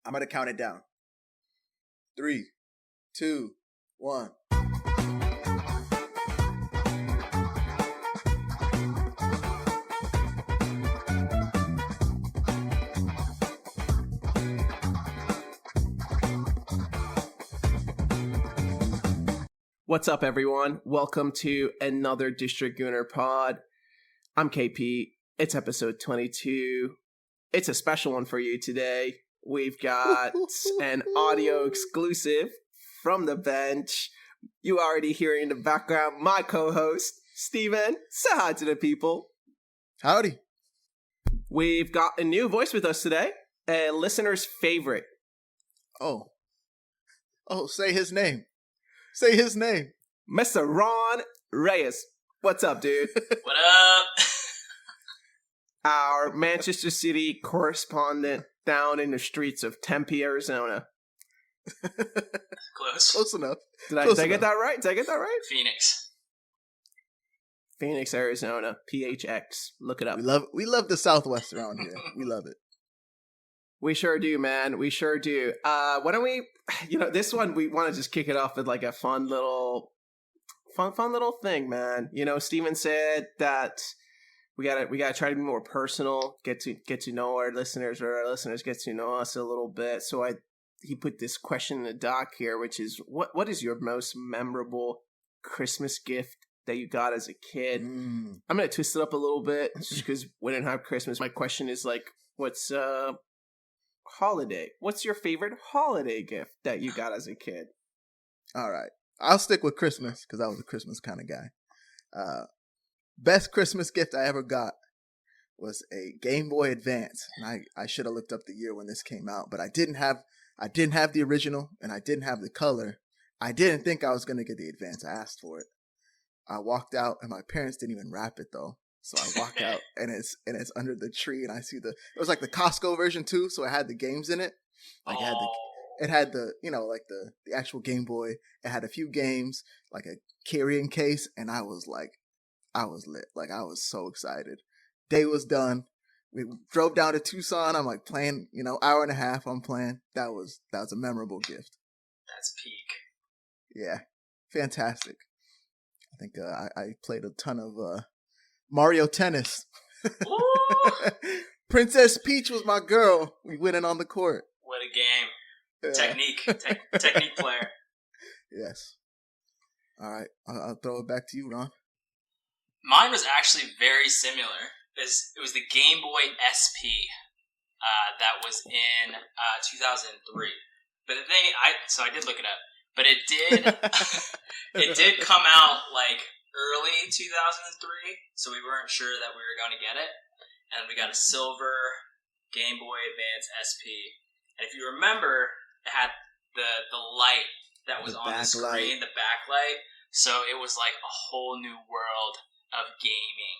I'm going to count it down. 3, 2, 1. What's up, everyone? Welcome to another District Gooner Pod. I'm KP. It's episode 22. It's a special one for you today. We've got an audio exclusive from the bench. You already hear in the background my co-host, Steven. Say hi to the people. Howdy. We've got a new voice with us today, a listener's favorite. Oh, say his name. Say his name. Mr. Ron Reyes. What's up, dude? What up? Our Manchester City correspondent down in the streets of Tempe, Arizona. Close enough. Did I get that right? Phoenix, Arizona. PHX. Look it up. We love the Southwest around here. We love it. We sure do, man. We sure do. Why don't we, this one, we want to just kick it off with like a fun little thing, man. Steven said that we gotta try to be more personal, get to know our listeners, or our listeners get to know us a little bit. So he put this question in the doc here, which is what is your most memorable Christmas gift that you got as a kid? I'm gonna twist it up a little bit just because we didn't have Christmas. My question is like, what's holiday? What's your favorite holiday gift that you got as a kid? All right. I'll stick with Christmas because I was a Christmas kind of guy. Best Christmas gift I ever got was a Game Boy Advance. And I should have looked up the year when this came out, but I didn't have the original and I didn't have the color. I didn't think I was going to get the Advance. I asked for it. I walked out and my parents didn't even wrap it though. So I walk out and it's under the tree and I see it was like the Costco version too. So it had the games in it. Like it had the the actual Game Boy. It had a few games, like a carrying case. And I was lit. Like I was so excited. Day was done. We drove down to Tucson. I'm like playing, hour and a half. I'm playing. That was a memorable gift. That's peak. Yeah. Fantastic. I think I played a ton of Mario Tennis. Princess Peach was my girl. We went in on the court. What a game. Yeah. Technique player. Yes. All right. I'll throw it back to you, Ron. Mine was actually very similar. It was the Game Boy SP that was in 2003. But the thing, I did look it up. But it did come out like early 2003, so we weren't sure that we were going to get it. And we got a silver Game Boy Advance SP. And if you remember, it had the light that was on the screen, the backlight. So it was like a whole new world of gaming.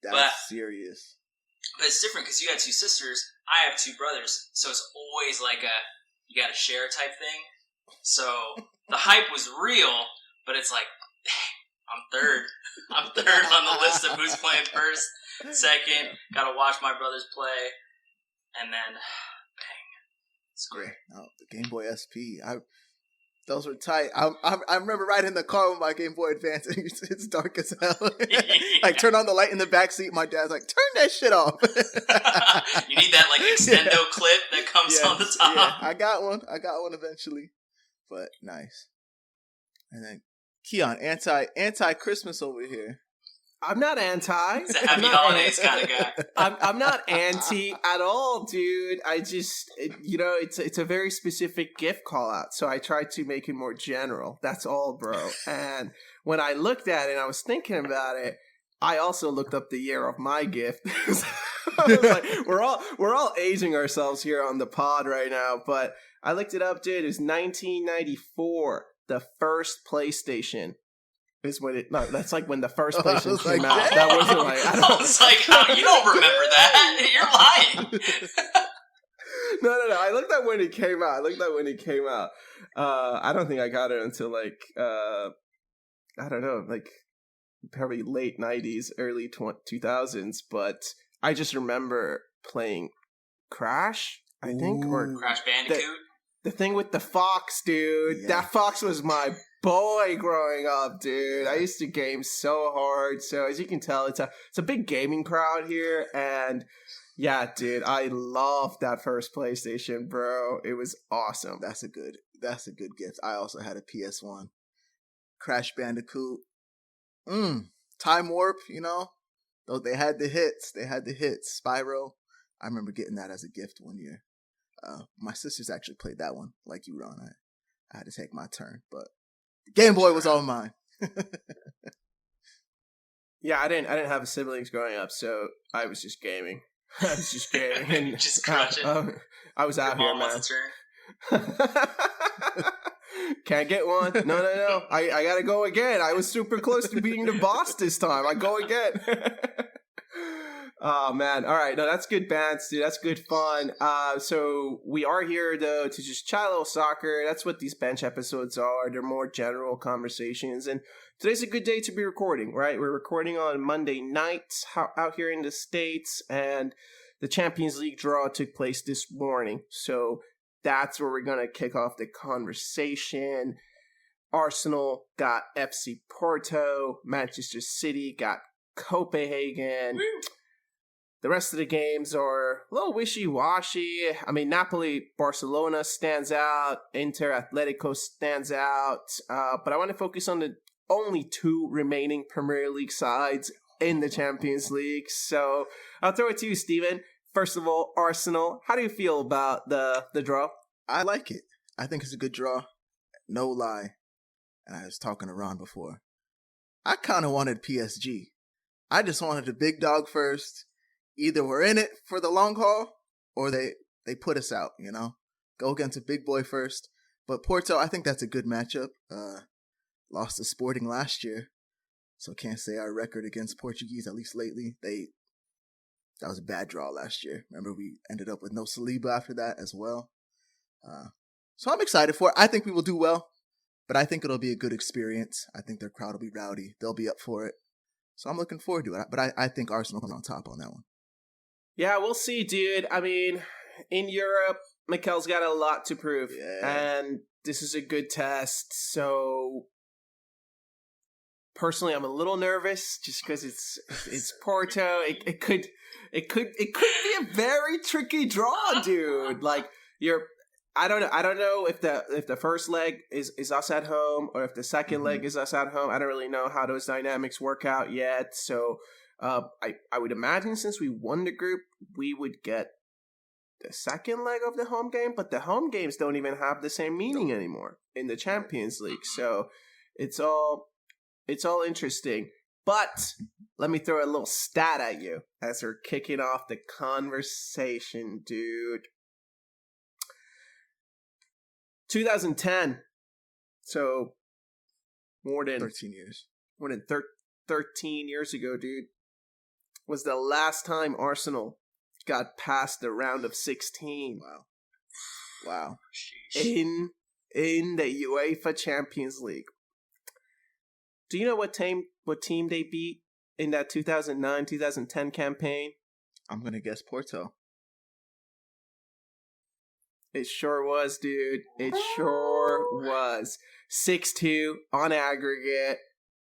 That's serious. But it's different because you had two sisters. I have two brothers. So it's always like you got to share type thing. So the hype was real, but it's like, dang, I'm third. I'm third on the list of who's playing first, second. Got to watch my brothers play, and then, dang, it's great. Oh, the Game Boy SP. Those were tight. I remember riding in the car with my Game Boy Advance, and it's dark as hell. Like, turn on the light in the back seat. My dad's like, turn that shit off. You need that like extendo clip that comes on the top. Yeah, I got one eventually, but nice. And then Keon, anti-Christmas over here. I'm not anti. He's a happy holidays kind of guy. I'm not anti at all, dude. I just, it's a very specific gift call out, so I try to make it more general. That's all, bro. And when I looked at it and I was thinking about it, I also looked up the year of my gift. I was like, we're all aging ourselves here on the pod right now, but I looked it up, dude. It was 1994. The first PlayStation is when that's like when the first PlayStation came out. That wasn't like, I was like, oh, you don't remember that? You're lying. No. I looked at when it came out. I don't think I got it until like, I don't know, like probably late 90s, early 2000s. But I just remember playing Crash I think, or Crash Bandicoot. the thing with the fox, dude. Yeah. That fox was my boy growing up, dude. I used to game so hard. So as you can tell, it's a big gaming crowd here, and yeah, dude, I loved that first PlayStation, bro. It was awesome. That's a good gift. I also had a PS1. Crash Bandicoot. Time Warp, Though they had the hits. Spyro. I remember getting that as a gift one year. My sisters actually played that one, like you, Ron. I had to take my turn, but Game Boy was all mine. Yeah, I didn't have siblings growing up, so I was just gaming. I was just gaming and Just crushing. I was out here, Mom man. wants a turn. Can't get one. No. I gotta go again. I was super close to beating the boss this time. I go again. Oh man. All right. No, that's good bands, dude. That's good fun. So we are here though to just chat a little soccer. That's what these bench episodes are. They're more general conversations. And today's a good day to be recording, right? We're recording on Monday night out here in the States, and the Champions League draw took place this morning. So that's where we're going to kick off the conversation. Arsenal got FC Porto. Manchester City got Copenhagen. Woo. The rest of the games are a little wishy-washy. I mean, Napoli, Barcelona stands out. Inter, Atletico stands out. But I want to focus on the only two remaining Premier League sides in the Champions League. So I'll throw it to you, Steven. First of all, Arsenal, how do you feel about the draw? I like it. I think it's a good draw. No lie. And I was talking to Ron before. I kind of wanted PSG. I just wanted the big dog first. Either we're in it for the long haul or they put us out, Go against a big boy first. But Porto, I think that's a good matchup. Lost to Sporting last year. So can't say our record against Portuguese, at least lately. That was a bad draw last year. Remember, we ended up with no Saliba after that as well. So I'm excited for it. I think we will do well, but I think it'll be a good experience. I think their crowd will be rowdy. They'll be up for it. So I'm looking forward to it. But I think Arsenal comes on top on that one. Yeah, we'll see, dude. I mean, in Europe, Mikel's got a lot to prove. Yeah. And this is a good test. So personally, I'm a little nervous just because it's Porto. It could be a very tricky draw, dude. Like I don't know if the first leg is us at home or if the second leg is us at home. I don't really know how those dynamics work out yet. So I would imagine since we won the group, we would get the second leg of the home game, but the home games don't even have the same meaning anymore in the Champions League. So it's all interesting. But let me throw a little stat at you as we're kicking off the conversation, dude. 2010. So more than 13 years. More than 13 years ago, dude, was the last time Arsenal got past the round of 16. Wow. In the UEFA Champions League. Do you know what team they beat in that 2009-2010 campaign? I'm going to guess Porto. It sure was, dude. It sure was. 6-2 on aggregate.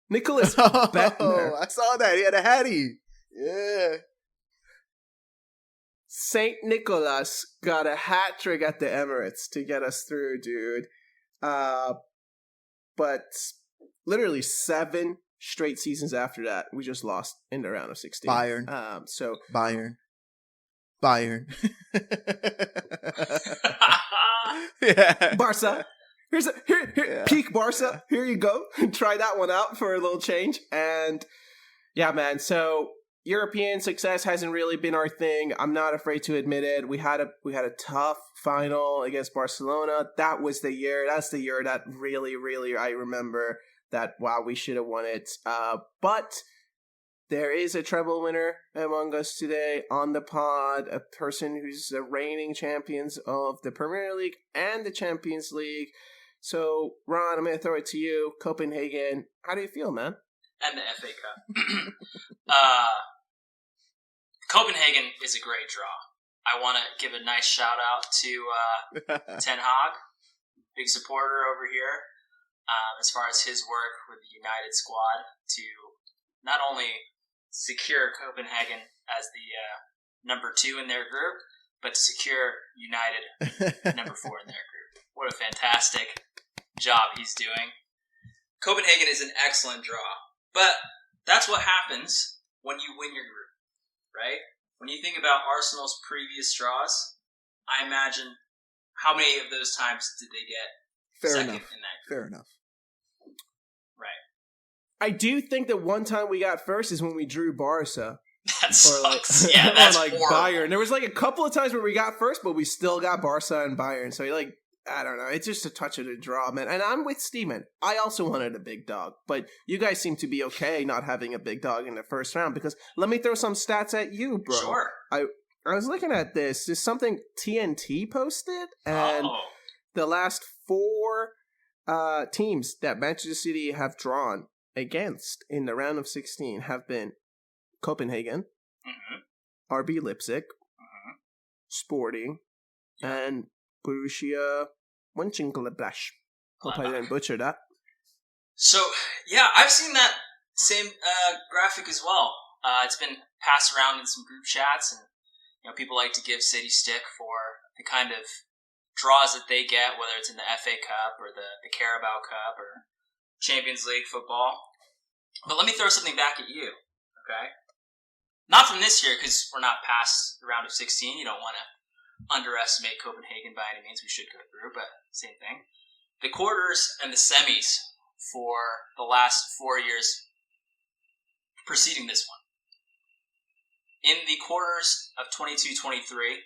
Nicholas Bettner. I saw that. He had a hattie. Yeah. St. Nicholas got a hat trick at the Emirates to get us through, dude. But literally 7 straight seasons after that, we just lost in the round of 16. Bayern. Bayern. Yeah. Barca. Here, peak Barca. Here you go. Try that one out for a little change. And yeah, man. So European success hasn't really been our thing. I'm not afraid to admit it. We had a tough final against Barcelona. That was the year. That's the year that really, really I remember that. Wow, we should have won it. But there is a treble winner among us today on the pod, a person who's the reigning champions of the Premier League and the Champions League. So, Ron, I'm going to throw it to you. Copenhagen, how do you feel, man? And the FA Cup. Copenhagen is a great draw. I want to give a nice shout out to Ten Hag, big supporter over here, as far as his work with the United squad to not only secure Copenhagen as the number 2 in their group, but to secure United number 4 in their group. What a fantastic job he's doing. Copenhagen is an excellent draw, but that's what happens when you win your group, right? When you think about Arsenal's previous draws, I imagine how many of those times did they get second in that group? Fair enough. Right. I do think that one time we got first is when we drew Barca. That sucks. Yeah, that's horrible. Bayern. There was a couple of times where we got first, but we still got Barca and Bayern. So I don't know. It's just a touch of a draw, man. And I'm with Steven. I also wanted a big dog, but you guys seem to be okay not having a big dog in the first round, because let me throw some stats at you, bro. Sure. I was looking at this. There's something TNT posted, and the last 4 teams that Manchester City have drawn against in the round of 16 have been Copenhagen, RB Leipzig, Sporting, and Borussia Mönchengladbach. Hope I didn't butcher that. So, yeah, I've seen that same graphic as well. It's been passed around in some group chats, and people like to give City stick for the kind of draws that they get, whether it's in the FA Cup or the Carabao Cup or Champions League football. But let me throw something back at you, okay? Not from this year, because we're not past the round of 16. You don't want to underestimate Copenhagen by any means. We should go through, but same thing. The quarters and the semis for the last 4 years preceding this one. In the quarters of 22-23,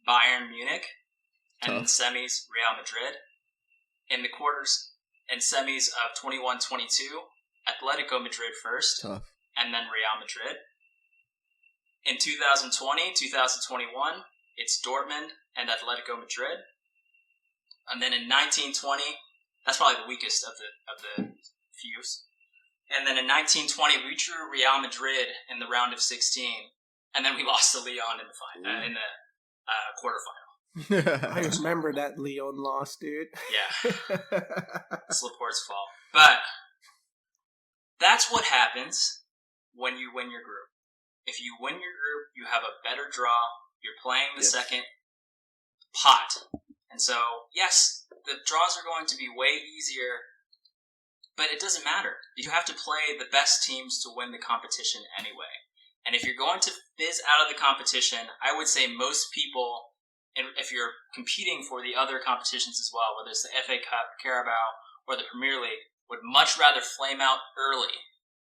Bayern Munich, and in the semis, Real Madrid. In the quarters and semis of 21-22, Atletico Madrid first, Tough. And then Real Madrid. In 2020, 2021, it's Dortmund and Atletico Madrid. And then in 1920, that's probably the weakest of the fews. And then in 1920, we drew Real Madrid in the round of 16, and then we lost to Lyon in the quarterfinal. I remember that Lyon loss, dude. Yeah. It's Laporte's fault. But that's what happens when you win your group. If you win your group, you have a better draw. You're playing the second pot. And so, yes, the draws are going to be way easier, but it doesn't matter. You have to play the best teams to win the competition anyway. And if you're going to fizz out of the competition, I would say most people, and if you're competing for the other competitions as well, whether it's the FA Cup, Carabao, or the Premier League, would much rather flame out early.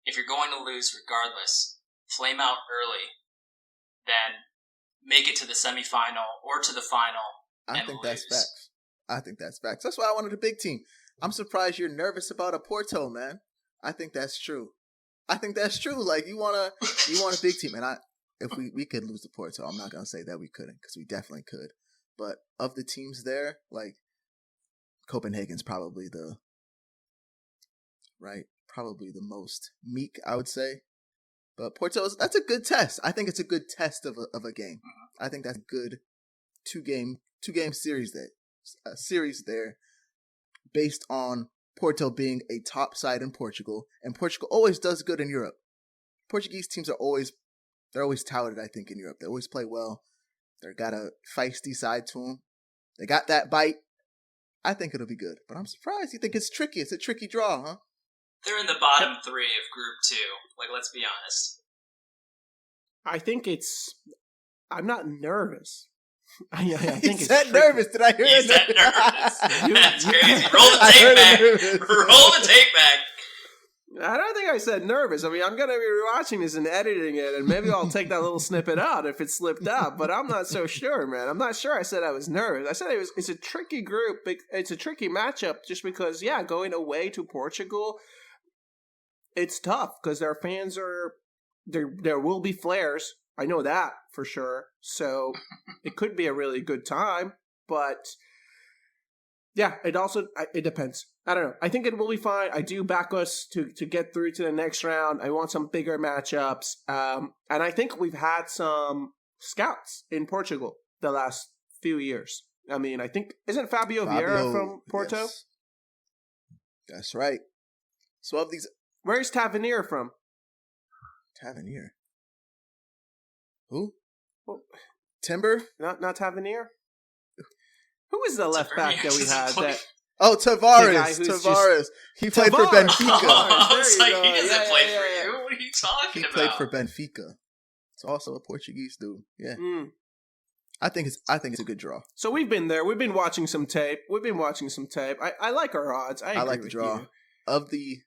If you're going to lose regardless, flame out early than make it to the semifinal or to the final and lose. I think that's facts. That's why I wanted a big team. I'm surprised you're nervous about a Porto, man. I think that's true. Like you want a big team, and if we could lose to Porto, I'm not gonna say that we couldn't, because we definitely could. But of the teams there, like Copenhagen's probably the most meek, I would say. But that's a good test. I think it's a good test of a game. I think that's a good two game series there, based on Porto being a top side in Portugal, and Portugal always does good in Europe. Portuguese teams they're always touted, I think, in Europe. They always play well. They got a feisty side to them. They got that bite. I think it'll be good. But I'm surprised you think it's tricky. It's a tricky draw, huh? They're in the bottom 3 of Group 2. Like, let's be honest. I think I'm not nervous. I think it's nervous. Did I hear He's that nervous. That's crazy. Roll the tape back. Roll the tape back. I don't think I said nervous. I mean, I'm going to be rewatching this and editing it, and maybe I'll take that little snippet out if it slipped out, but I'm not so sure, man. I'm not sure I said I was nervous. I said it's a tricky group. It's a tricky matchup just because, going away to Portugal, it's tough because their fans there will be flares. I know that for sure. So it could be a really good time, but it depends. I don't know. I think it will be fine. I do back us to get through to the next round. I want some bigger matchups. And I think we've had some scouts in Portugal the last few years. I mean, I think, isn't Fabio Vieira from Porto? Yes. That's right. So of these... Where's Tavernier from? Tavernier? Who? Well, Timber? Not Tavernier? Who was the left back that we had? Oh, Tavares. He played for Benfica. I was like, he doesn't Yeah, play yeah, for yeah. you. What are you talking He about? played for Benfica. It's also a Portuguese dude. Yeah. I think it's a good draw. So we've been there. We've been watching some tape. I like our odds. I like the with draw. you. Of the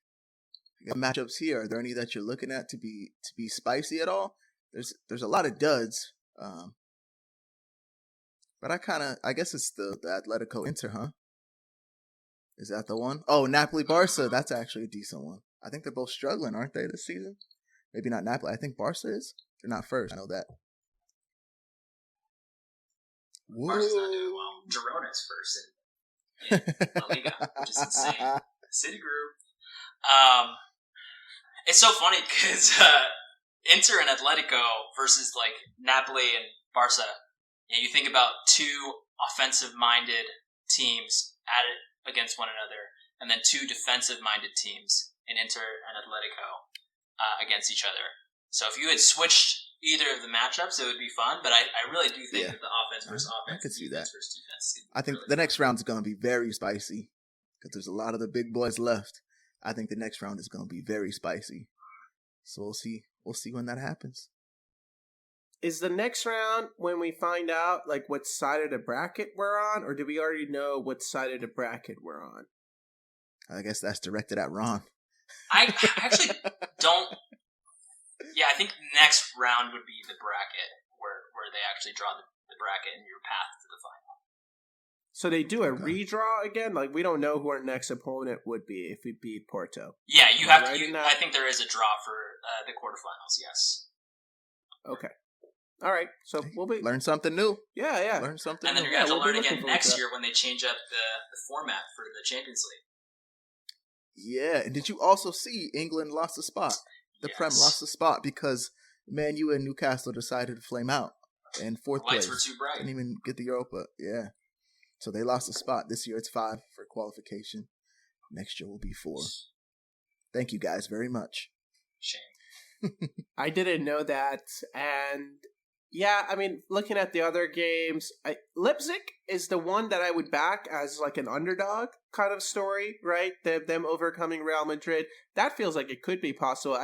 matchups here, are there any that you're looking at to be spicy at all? There's a lot of duds. But I guess it's the Atletico Inter, huh? Is that the one? Oh, Napoli Barca. That's actually a decent one. I think they're both struggling, aren't they, this season? Maybe not Napoli. I think Barca is. They're not first. I know that. Barca's not doing well. Girona's first in La Liga, which is insane. City Group. It's so funny because Inter and Atletico versus like Napoli and Barca. You think about two offensive-minded teams at it against one another, and then two defensive-minded teams in Inter and Atletico against each other. So if you had switched either of the matchups, it would be fun. But I really do think that the offense versus offense, I could see that. versus defense. I think really the next round is going to be very spicy because there's a lot of the big boys left. I think the next round is going to be very spicy. So we'll see. We'll see when that happens. Is the next round when we find out like what side of the bracket we're on, or do we already know what side of the bracket we're on? I guess that's directed at Ron. I actually don't. Yeah, I think next round would be the bracket where they actually draw the bracket and your path to the final. So they do a redraw again? Like, we don't know who our next opponent would be if we beat Porto. Yeah, you have to. Right, I think there is a draw for the quarterfinals. Yes. Okay. All right. So we'll be learn something new. Yeah. Learn something. And then new. you're going to have to learn looking again forward next to year when they change up the format for the Champions League. Yeah, and did you also see England lost a spot? The Prem lost a spot because Man U and Newcastle decided to flame out in fourth place. Lights were too bright. Didn't even get the Europa. Yeah. So they lost a spot. This year it's 5 for qualification. Next year will be 4. Thank you guys very much. Shame. I didn't know that. And yeah, I mean, looking at the other games, Leipzig is the one that I would back as like an underdog kind of story, right? Them overcoming Real Madrid. That feels like it could be possible.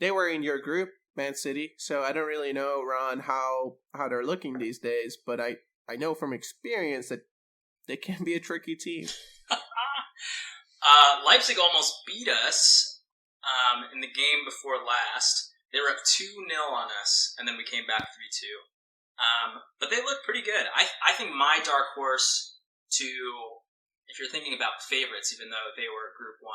They were in your group, Man City, so I don't really know, Ron, how they're looking these days, but I know from experience that they can be a tricky team. Leipzig almost beat us in the game before last. They were up 2-0 on us, and then we came back 3-2. But they look pretty good. I think my dark horse if you're thinking about favorites, even though they were Group 1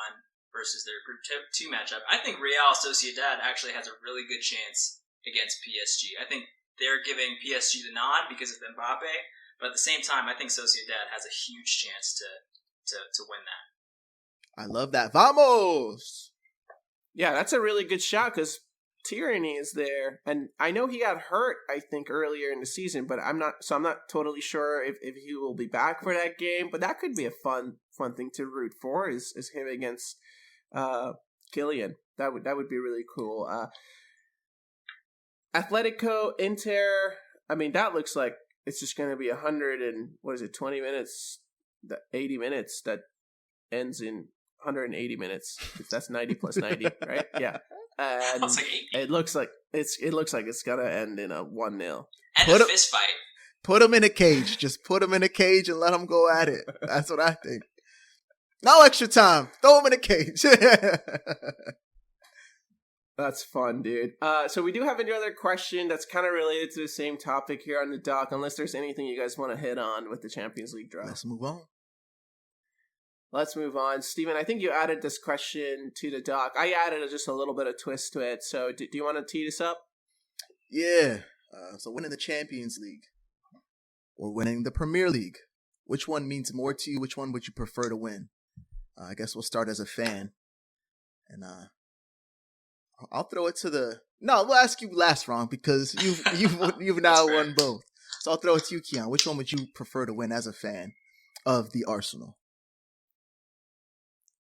versus their Group 2 matchup, I think Real Sociedad actually has a really good chance against PSG. I think they're giving PSG the nod because of Mbappe, but at the same time, I think Sociedad has a huge chance to win that. I love that. Vamos! Yeah, that's a really good shot because Tierney is there, and I know he got hurt, I think, earlier in the season, but I'm not totally sure if he will be back for that game. But that could be a fun thing to root for is him against Kylian. That would be really cool. Atletico Inter. I mean, that looks like it's just going to be 20 minutes, 80 minutes that ends in 180 minutes. That's 90 plus 90, right? Yeah. And Like it looks like it's gonna end in a 1-0. And a fist fight. Put him in a cage. Just put him in a cage and let him go at it. That's what I think. No extra time. Throw him in a cage. That's fun, dude. So we do have another question that's kind of related to the same topic here on the dock, unless there's anything you guys want to hit on with the Champions League draw. Let's move on. Steven, I think you added this question to the doc. I added just a little bit of twist to it. So do you want to tee this up? Yeah. So winning the Champions League or winning the Premier League, which one means more to you? Which one would you prefer to win? I guess we'll start as a fan. And I'll throw it to the. No, we'll ask you last, Ron, because you've now won both. So I'll throw it to you, Keon. Which one would you prefer to win as a fan of the Arsenal?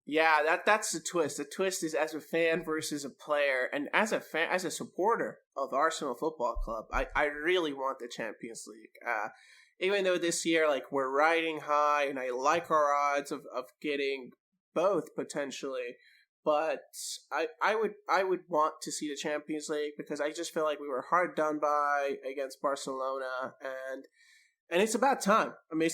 Yeah, that's the twist. The twist is as a fan versus a player, and as a supporter of Arsenal Football Club, I really want the Champions League. Even though this year, like, we're riding high, and I like our odds of getting both potentially, but I would want to see the Champions League because I just feel like we were hard done by against Barcelona, and it's about time. I mean,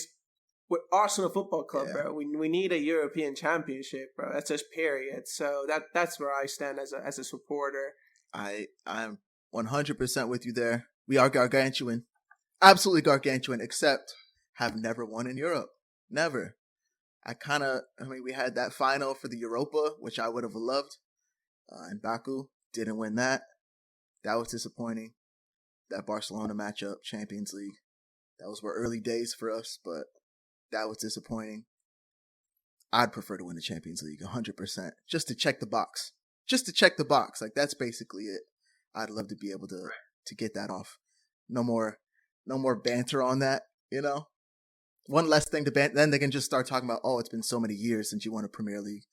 we're Arsenal Football Club, bro. We need a European Championship, bro. That's just period. So that's where I stand as a supporter. I'm 100% with you there. We are gargantuan, absolutely gargantuan, except have never won in Europe. Never. We had that final for the Europa, which I would have loved, in Baku. Didn't win that. That was disappointing. That Barcelona matchup, Champions League, that was early days for us, but that was disappointing. I'd prefer to win the Champions League 100%, just to check the box. Like, that's basically it. I'd love to be able to get that off. No more banter on that, you know? One less thing to ban. Then they can just start talking about, oh, it's been so many years since you won a Premier League.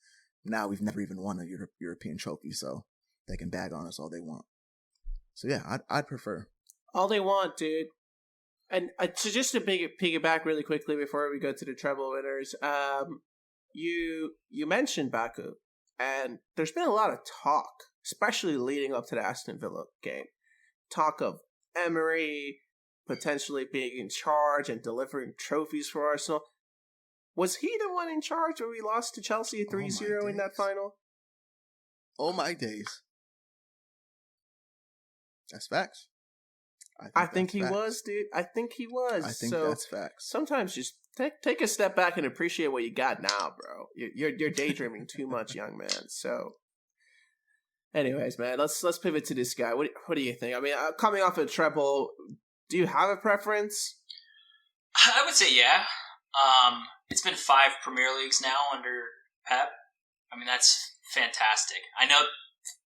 Now we've never even won a European trophy, so they can bag on us all they want. So yeah, I'd prefer. All they want, dude. And so just to piggyback really quickly before we go to the treble winners, you mentioned Baku, and there's been a lot of talk, especially leading up to the Aston Villa game. Talk of Emery potentially being in charge and delivering trophies for Arsenal. Was he the one in charge when we lost to Chelsea 3-0 in that final? Oh my days. That's facts. I think he was, dude. I think he was. I think that's facts. Sometimes just take a step back and appreciate what you got now, bro. You're daydreaming too much, young man. So, anyways, man, let's pivot to this guy. What do you think? I mean, coming off a treble, do you have a preference? I would say yeah. It's been 5 Premier Leagues now under Pep. I mean, that's fantastic. I know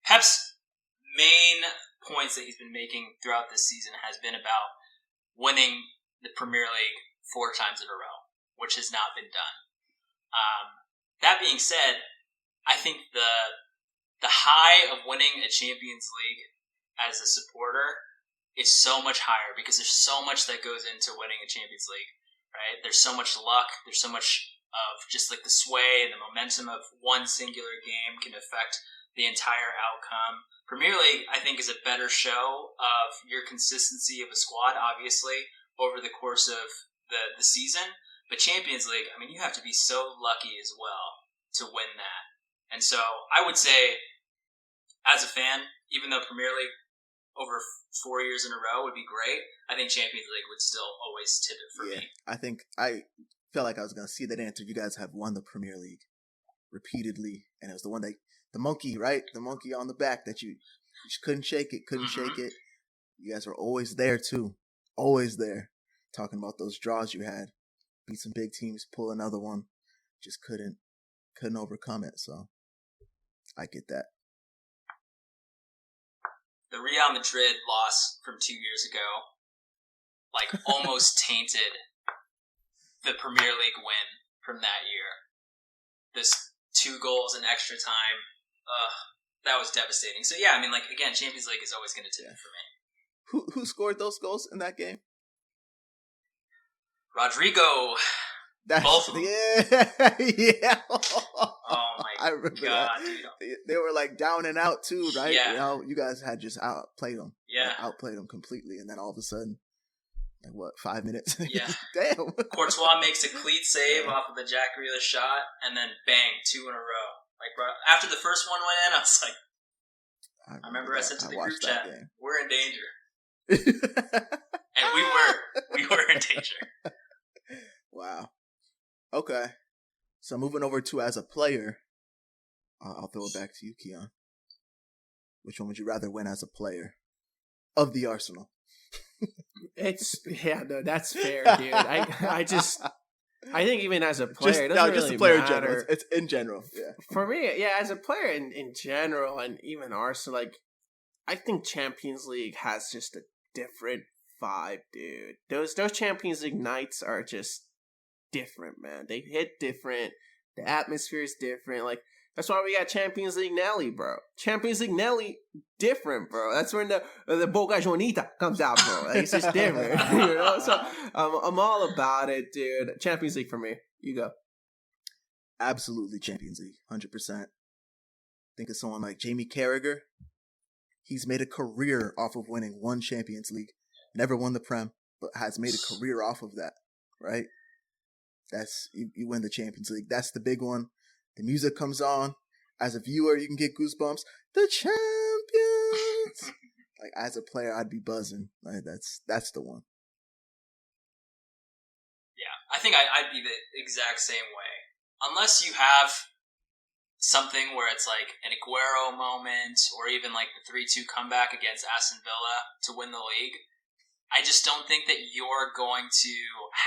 Pep's main points that he's been making throughout this season has been about winning the Premier League 4 times in a row, which has not been done. That being said, I think the high of winning a Champions League as a supporter is so much higher because there's so much that goes into winning a Champions League, right? There's so much luck. There's so much of just like the sway and the momentum of one singular game can affect the entire outcome. Premier League, I think, is a better show of your consistency of a squad, obviously, over the course of the season. But Champions League, I mean, you have to be so lucky as well to win that. And so I would say, as a fan, even though Premier League over 4 years in a row would be great, I think Champions League would still always tip it for me. I felt like I was going to see that answer. You guys have won the Premier League repeatedly, and it was the one that the monkey, right? The monkey on the back that you just couldn't shake it, shake it. You guys were always there too. Always there. Talking about those draws you had. Beat some big teams, pull another one. Just couldn't overcome it. So I get that. The Real Madrid loss from 2 years ago, like, almost tainted the Premier League win from that year. This 2 goals in extra time. That was devastating. So yeah, I mean, like, again, Champions League is always going to tip it for me. Who scored those goals in that game? Rodrigo. Both of them. Yeah. Oh my I remember god, that. dude. They were like down and out too, right? Yeah. You know, you guys had just outplayed them. Yeah. Outplayed them completely, and then all of a sudden, like, what, 5 minutes? Yeah. Damn. Courtois makes a cleat save off of the Jack Grealish shot, and then bang, 2 in a row. Like, after the first one went in, I was like, I remember I said to the group chat, we're in danger. And we were in danger. Wow. Okay. So moving over to as a player, I'll throw it back to you, Keon. Which one would you rather win as a player of the Arsenal? That's fair, dude. I just I think even as a player, it doesn't just really the player matter. in general. It's in general. Yeah. For me, yeah, as a player in general, and even Arsenal, like I think Champions League has just a different vibe, dude. Those Champions League nights are just different, man. They hit different. The atmosphere is different. Like that's why we got Champions League Nelly, bro. Champions League Nelly, different, bro. That's when the Boca Jonita comes out, bro. Like, it's just different, you know. So I'm all about it, dude. Champions League for me. You go. Absolutely, Champions League, 100%. Think of someone like Jamie Carragher. He's made a career off of winning one Champions League. Never won the Prem, but has made a career off of that, right? That's you win the Champions League. That's the big one. The music comes on. As a viewer, you can get goosebumps. The champions. Like as a player, I'd be buzzing. Like that's the one. Yeah, I think I'd be the exact same way. Unless you have something where it's like an Aguero moment or even like the 3-2 comeback against Aston Villa to win the league, I just don't think that you're going to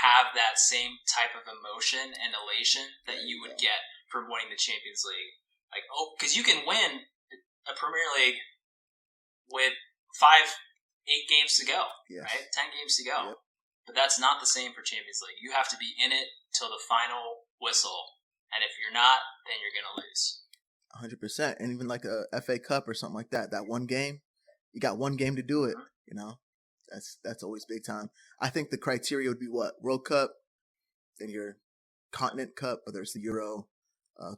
have that same type of emotion and elation that you would get from winning the Champions League. Like, because you can win a Premier League with 8 games to go, right? 10 games to go. Yep. But that's not the same for Champions League. You have to be in it till the final whistle. And if you're not, then you're going to lose. 100%. And even like a FA Cup or something like that, that one game, you got one game to do it, you know? That's always big time. I think the criteria would be what? World Cup, then your Continent Cup, whether it's the Euro,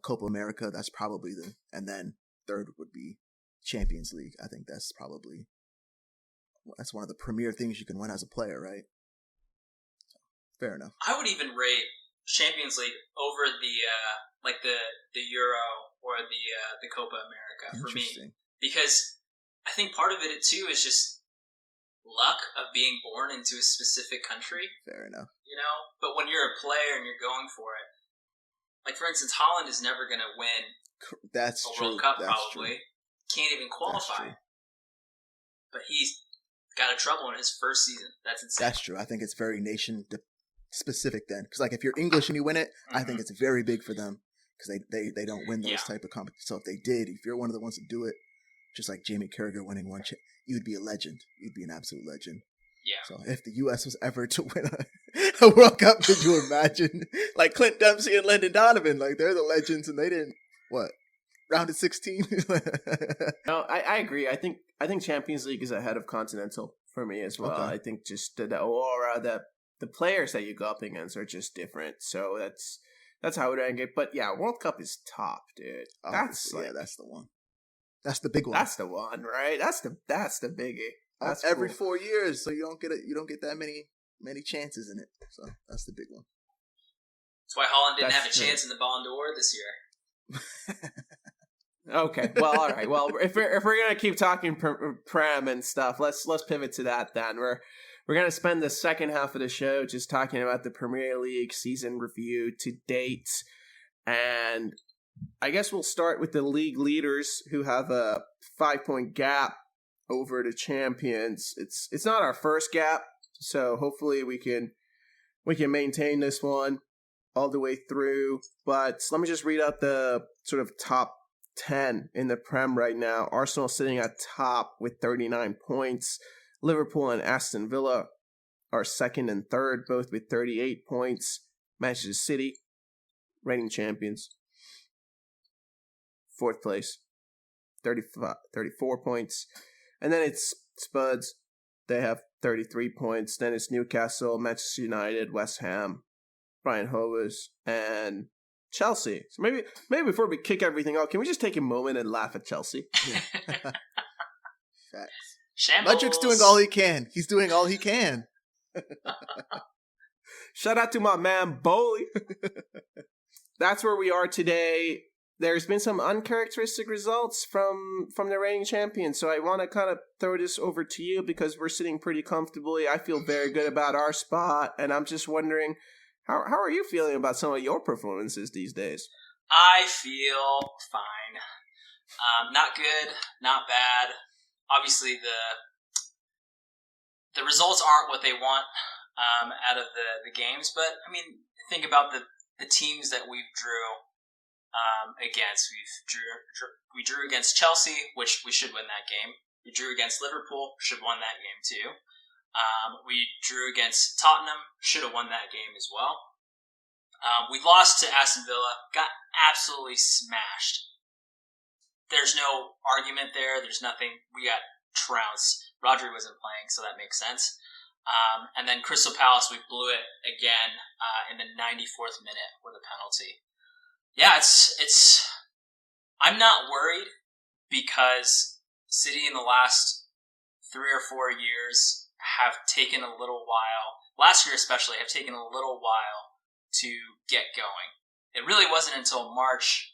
Copa America, that's probably and then third would be Champions League. I think that's one of the premier things you can win as a player, right? So, fair enough. I would even rate Champions League over the Euro or the Copa America for me, because I think part of it too is just luck of being born into a specific country. Fair enough. You know, but when you're a player and you're going for it, like for instance, Holland is never going to win a World Cup. Probably can't even qualify. But he's got a trouble in his first season. That's insane. That's true. I think it's very nation specific then, because like if you're English and you win it, I think it's very big for them because they don't win those type of competitions. So if they did, if you're one of the ones to do it, just like Jamie Carragher winning one, you'd be a legend. You'd be an absolute legend. Yeah. So if the U.S. was ever to win a World Cup, could you imagine? Like Clint Dempsey and Lyndon Donovan, like they're the legends, and they didn't round of 16. No, I agree. I think Champions League is ahead of Continental for me as well. Okay. I think just the aura, the players that you go up against are just different. So that's how I would rank it. But yeah, World Cup is top, dude. That's the one. That's the big one. That's the one, right? That's the biggie. That's every 4 years, so you don't get that many chances in it. So that's the big one. That's why Holland didn't have a chance in the Ballon d'Or this year. Okay, well, all right. Well, if we're gonna keep talking Prem and stuff, let's pivot to that then. We're gonna spend the second half of the show just talking about the Premier League season review to date, and I guess we'll start with the league leaders who have a 5-point gap over the champions. It's not our first gap, so hopefully we can maintain this one all the way through. But let me just read out the sort of top 10 in the Prem right now. Arsenal sitting at top with 39 points. Liverpool and Aston Villa are second and third, both with 38 points. Manchester City, reigning champions, fourth place, 34 points. And then it's Spuds. They have 33 points. Then it's Newcastle, Manchester United, West Ham, Brian Hovers, and Chelsea. So maybe before we kick everything off, can we just take a moment and laugh at Chelsea? Yeah. Facts. Shambles. Mudrik's doing all he can. He's doing all he can. Shout out to my man, Bowley. That's where we are today. There's been some uncharacteristic results from the reigning champions, so I want to kind of throw this over to you because we're sitting pretty comfortably. I feel very good about our spot, and I'm just wondering, how are you feeling about some of your performances these days? I feel fine. Not good, not bad. Obviously, the results aren't what they want out of the games, but I mean, think about the teams that we drew against. We drew against Chelsea, which we should win that game. We drew against Liverpool, should have won that game too. We drew against Tottenham, should have won that game as well. We lost to Aston Villa, got absolutely smashed. There's no argument there. There's nothing. We got trounced. Rodri wasn't playing, so that makes sense. And then Crystal Palace, we blew it again in the 94th minute with a penalty. Yeah, it's. I'm not worried because City in the last 3 or 4 years have taken a little while. Last year especially, have taken a little while to get going. It really wasn't until March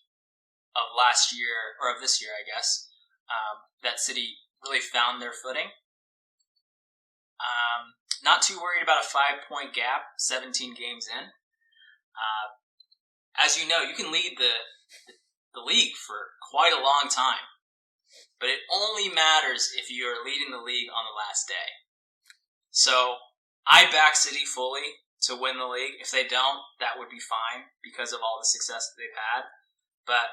of last year, or of this year, I guess, that City really found their footing. Not too worried about a 5-point gap, 17 games in. As you know, you can lead the league for quite a long time, but it only matters if you are leading the league on the last day. So I back City fully to win the league. If they don't, that would be fine because of all the success that they've had. But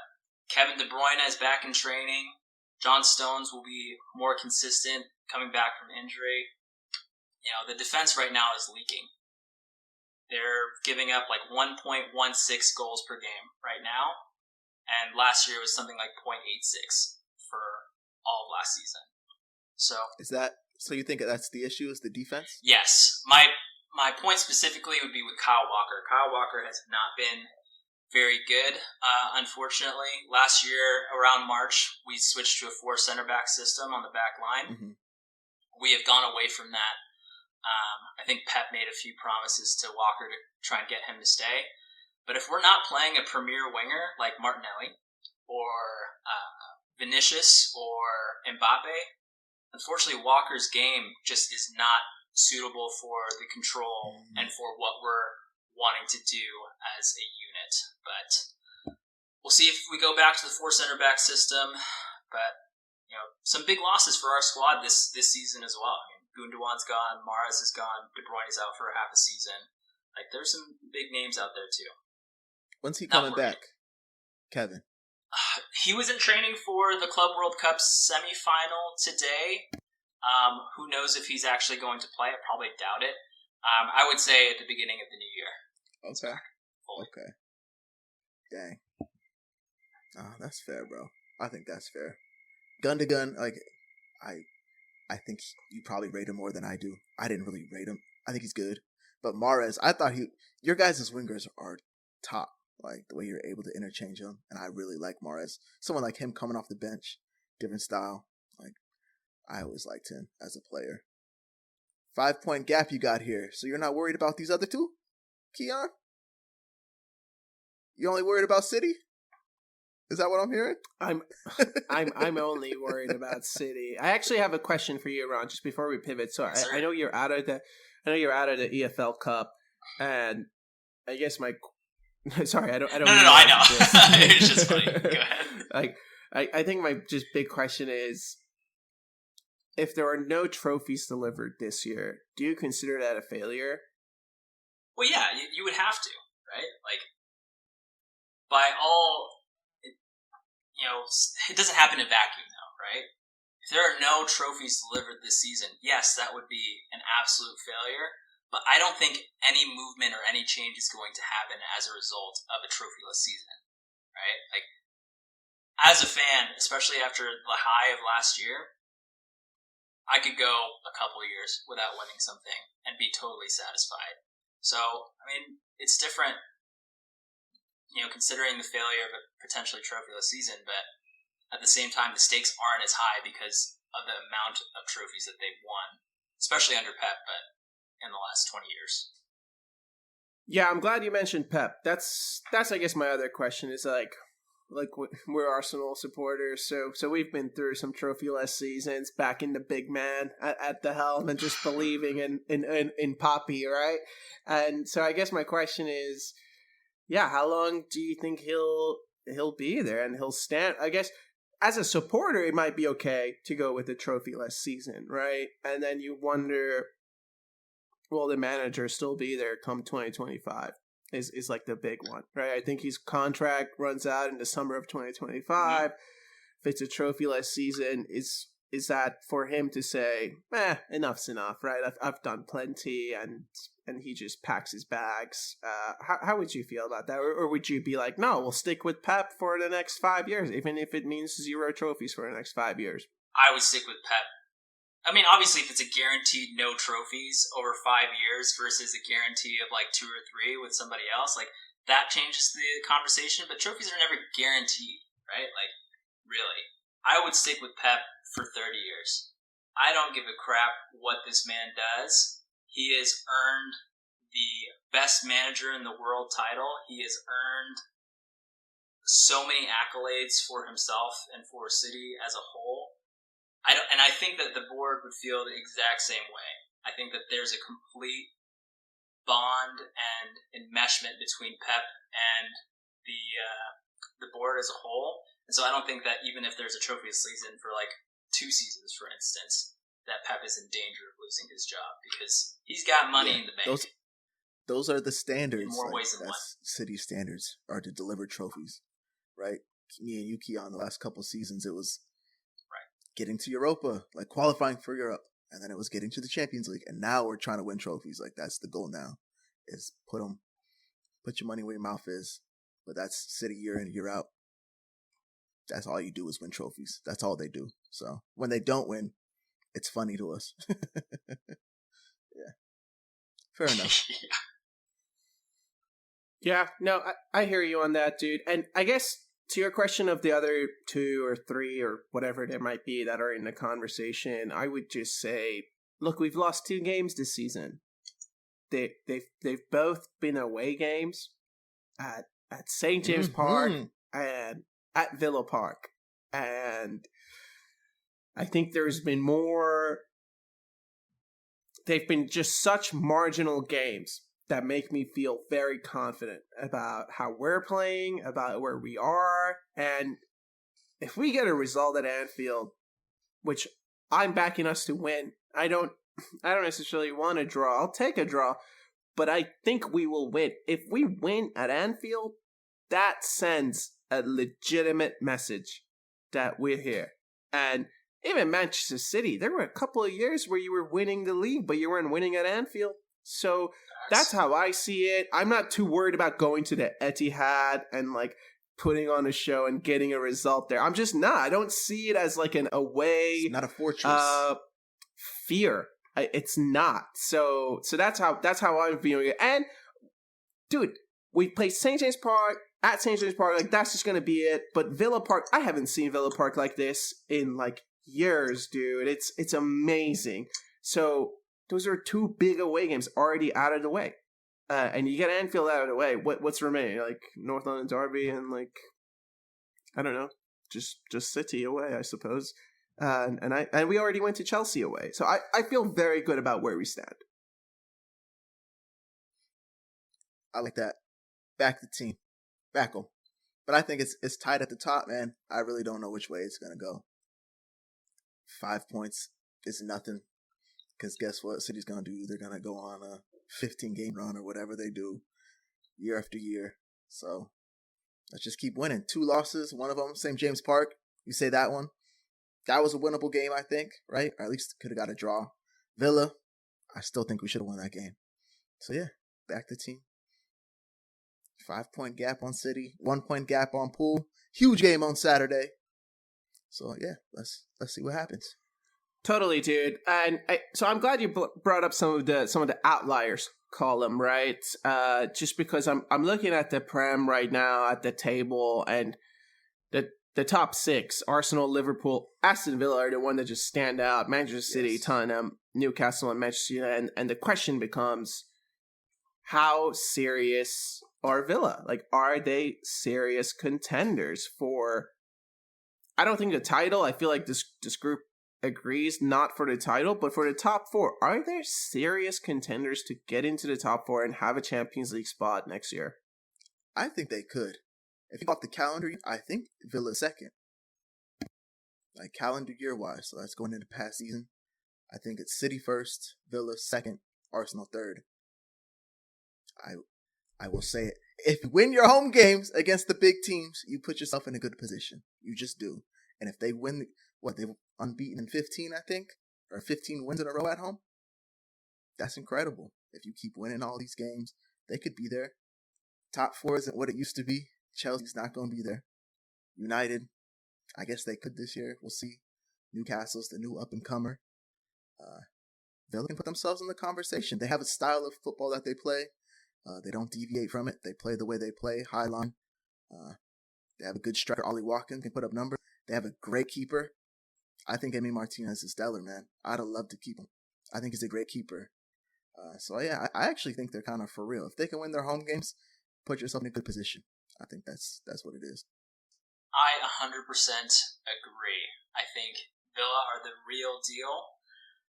Kevin De Bruyne is back in training. John Stones will be more consistent coming back from injury. You know, the defense right now is leaking. They're giving up like 1.16 goals per game right now. And last year was something like 0.86 for all of last season. So you think that's the issue, is the defense? Yes. My point specifically would be with Kyle Walker. Kyle Walker has not been very good, unfortunately. Last year, around March, we switched to a 4 center back system on the back line. Mm-hmm. We have gone away from that. I think Pep made a few promises to Walker to try and get him to stay. But if we're not playing a premier winger like Martinelli or Vinicius or Mbappe, unfortunately Walker's game just is not suitable for the control and for what we're wanting to do as a unit. But we'll see if we go back to the 4 center back system. But you know, some big losses for our squad this season as well. I mean, Gundogan's gone, Mahrez is gone, De Bruyne is out for half a season. Like, there's some big names out there too. When's he coming back, Kevin? He was in training for the Club World Cup semifinal today. Who knows if he's actually going to play? I probably doubt it. I would say at the beginning of the new year. Okay. Okay. Dang. That's fair, bro. I think that's fair. Gun to gun, like, I think you probably rate him more than I do. I didn't really rate him. I think he's good. But Mahrez, I thought your guys' wingers are top. Like, the way you're able to interchange them. And I really like Mahrez. Someone like him coming off the bench, different style. Like, I always liked him as a player. 5-point gap you got here. So you're not worried about these other two, Keon? You only worried about City? Is that what I'm hearing? I'm only worried about City. I actually have a question for you, Ron, just before we pivot. So I know you're out of the EFL Cup, and I guess my sorry, I don't. No, I know. It's just funny. Go ahead. I think my just big question is, if there are no trophies delivered this year, do you consider that a failure? Well, yeah, you would have to, right? Like, by all. It doesn't happen in a vacuum, though, right? If there are no trophies delivered this season, yes, that would be an absolute failure. But I don't think any movement or any change is going to happen as a result of a trophyless season, right? Like, as a fan, especially after the high of last year, I could go a couple of years without winning something and be totally satisfied. So, I mean, it's different. Considering the failure of a potentially trophyless season, but at the same time, the stakes aren't as high because of the amount of trophies that they've won, especially under Pep, but in the last 20 years. Yeah, I'm glad you mentioned Pep. That's I guess my other question is like we're Arsenal supporters, so we've been through some trophyless seasons, back in the big man at the helm and just believing in Poppy, right? And so I guess my question is, yeah, how long do you think he'll be there and he'll stand? I guess as a supporter, it might be okay to go with a trophyless season, right? And then you wonder, will the manager still be there come 2025? is like the big one, right? I think his contract runs out in the summer of 2025. If it's a trophy-less season, is that for him to say, enough's enough, right? I've done plenty, and he just packs his bags. How would you feel about that? Or would you be like, no, we'll stick with Pep for the next 5 years, even if it means 0 trophies for the next 5 years? I would stick with Pep. I mean, obviously, if it's a guaranteed no trophies over 5 years versus a guarantee of like 2 or 3 with somebody else, like that changes the conversation. But trophies are never guaranteed, right? Like, really. I would stick with Pep for 30 years. I don't give a crap what this man does. He has earned the best manager in the world title. He has earned so many accolades for himself and for City as a whole. I think that the board would feel the exact same way. I think that there's a complete bond and enmeshment between Pep and the board as a whole. And so I don't think that even if there's a trophy season for like 2 seasons, for instance, that Pep is in danger of losing his job because he's got money in the bank. Those are the standards. In more ways than one. City standards are to deliver trophies, right? Me and Yuki on the last couple seasons, it was getting to Europa, like qualifying for Europe, and then it was getting to the Champions League, and now we're trying to win trophies. Like that's the goal now, is put your money where your mouth is. But that's City year in, year out. That's all you do is win trophies. That's all they do. So when they don't win, it's funny to us. Yeah, fair enough. Yeah, no, I hear you on that, dude. And I guess to your question of the other 2 or 3 or whatever there might be that are in the conversation, I would just say, look, we've lost 2 games this season. They've both been away games at St. James Park and at Villa Park. And I think there's been more. They've been just such marginal games that make me feel very confident about how we're playing, about where we are. And if we get a result at Anfield, which I'm backing us to win, I don't necessarily want a draw. I'll take a draw, but I think we will win. If we win at Anfield, that sends a legitimate message that we're here. And even Manchester City, there were a couple of years where you were winning the league, but you weren't winning at Anfield. So that's how I see it. I'm not too worried about going to the Etihad and like putting on a show and getting a result there. I'm just not. I don't see it as like an away. It's not a fortress. Fear. It's not. So that's how I'm viewing it. And dude, we play St. James Park at St. James Park. Like that's just gonna be it. But Villa Park, I haven't seen Villa Park like this in like years, dude. It's amazing. So those are 2 big away games already out of the way. And you get Anfield out of the way. What's remaining? Like North London Derby and like, I don't know, just City away, I suppose. And we already went to Chelsea away. So I feel very good about where we stand. I like that. Back the team. Back them. But I think it's tight at the top, man. I really don't know which way it's going to go. 5 points is nothing. Because guess what City's going to do? They're going to go on a 15-game run or whatever they do year after year. So let's just keep winning. 2 losses, one of them, St. James Park. You say that one? That was a winnable game, I think, right? Or at least could have got a draw. Villa, I still think we should have won that game. So yeah, back the team. 5-point gap on City, 1-point gap on Pool. Huge game on Saturday. So yeah, let's see what happens. Totally, dude. And so I'm glad you brought up some of the outliers column, right? Just because I'm looking at the Prem right now at the table, and the top 6, Arsenal, Liverpool, Aston Villa are the one that just stand out. Manchester City, yes. Tottenham, Newcastle, and Manchester United. And the question becomes, how serious are Villa? Like, are they serious contenders for? I don't think the title. I feel like this group agrees not for the title, but for the top 4. Are there serious contenders to get into the top 4 and have a Champions League spot next year? I think they could. If you got the calendar, I think Villa's second. Like calendar year wise, so that's going into past season. I think it's City first, Villa second, Arsenal third. I will say it. If you win your home games against the big teams, you put yourself in a good position. You just do. And if they win, they've unbeaten in 15, I think, or 15 wins in a row at home. That's incredible. If you keep winning all these games, they could be there. Top 4 isn't what it used to be. Chelsea's not going to be there. United, I guess they could this year. We'll see. Newcastle's the new up-and-comer. Villa can put themselves in the conversation. They have a style of football that they play. They don't deviate from it. They play the way they play, high line. They have a good striker. Ollie Watkins can put up numbers. They have a great keeper. I think Emi Martinez is stellar, man. I'd have loved to keep him. I think he's a great keeper. I actually think they're kind of for real. If they can win their home games, put yourself in a good position. I think that's what it is. I 100% agree. I think Villa are the real deal.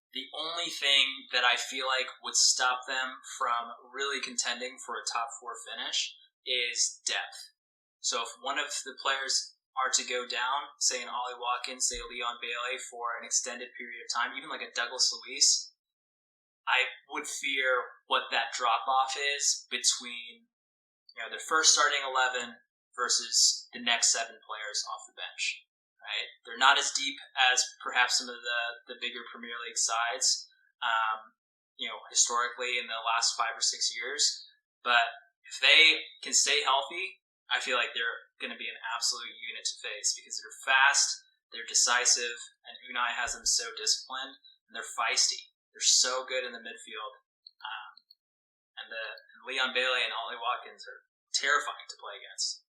The only thing that I feel like would stop them from really contending for a top 4 finish is depth. So if one of the players are to go down, say an Ollie Watkins, say a Leon Bailey for an extended period of time, even like a Douglas Luiz, I would fear what that drop-off is between the first starting 11 versus the next 7 players off the bench. Right? They're not as deep as perhaps some of the bigger Premier League sides, historically in the last 5 or 6 years. But if they can stay healthy, I feel like they're going to be an absolute unit to face because they're fast, they're decisive, and Unai has them so disciplined, and they're feisty. They're so good in the midfield. And Leon Bailey and Ollie Watkins are terrifying to play against.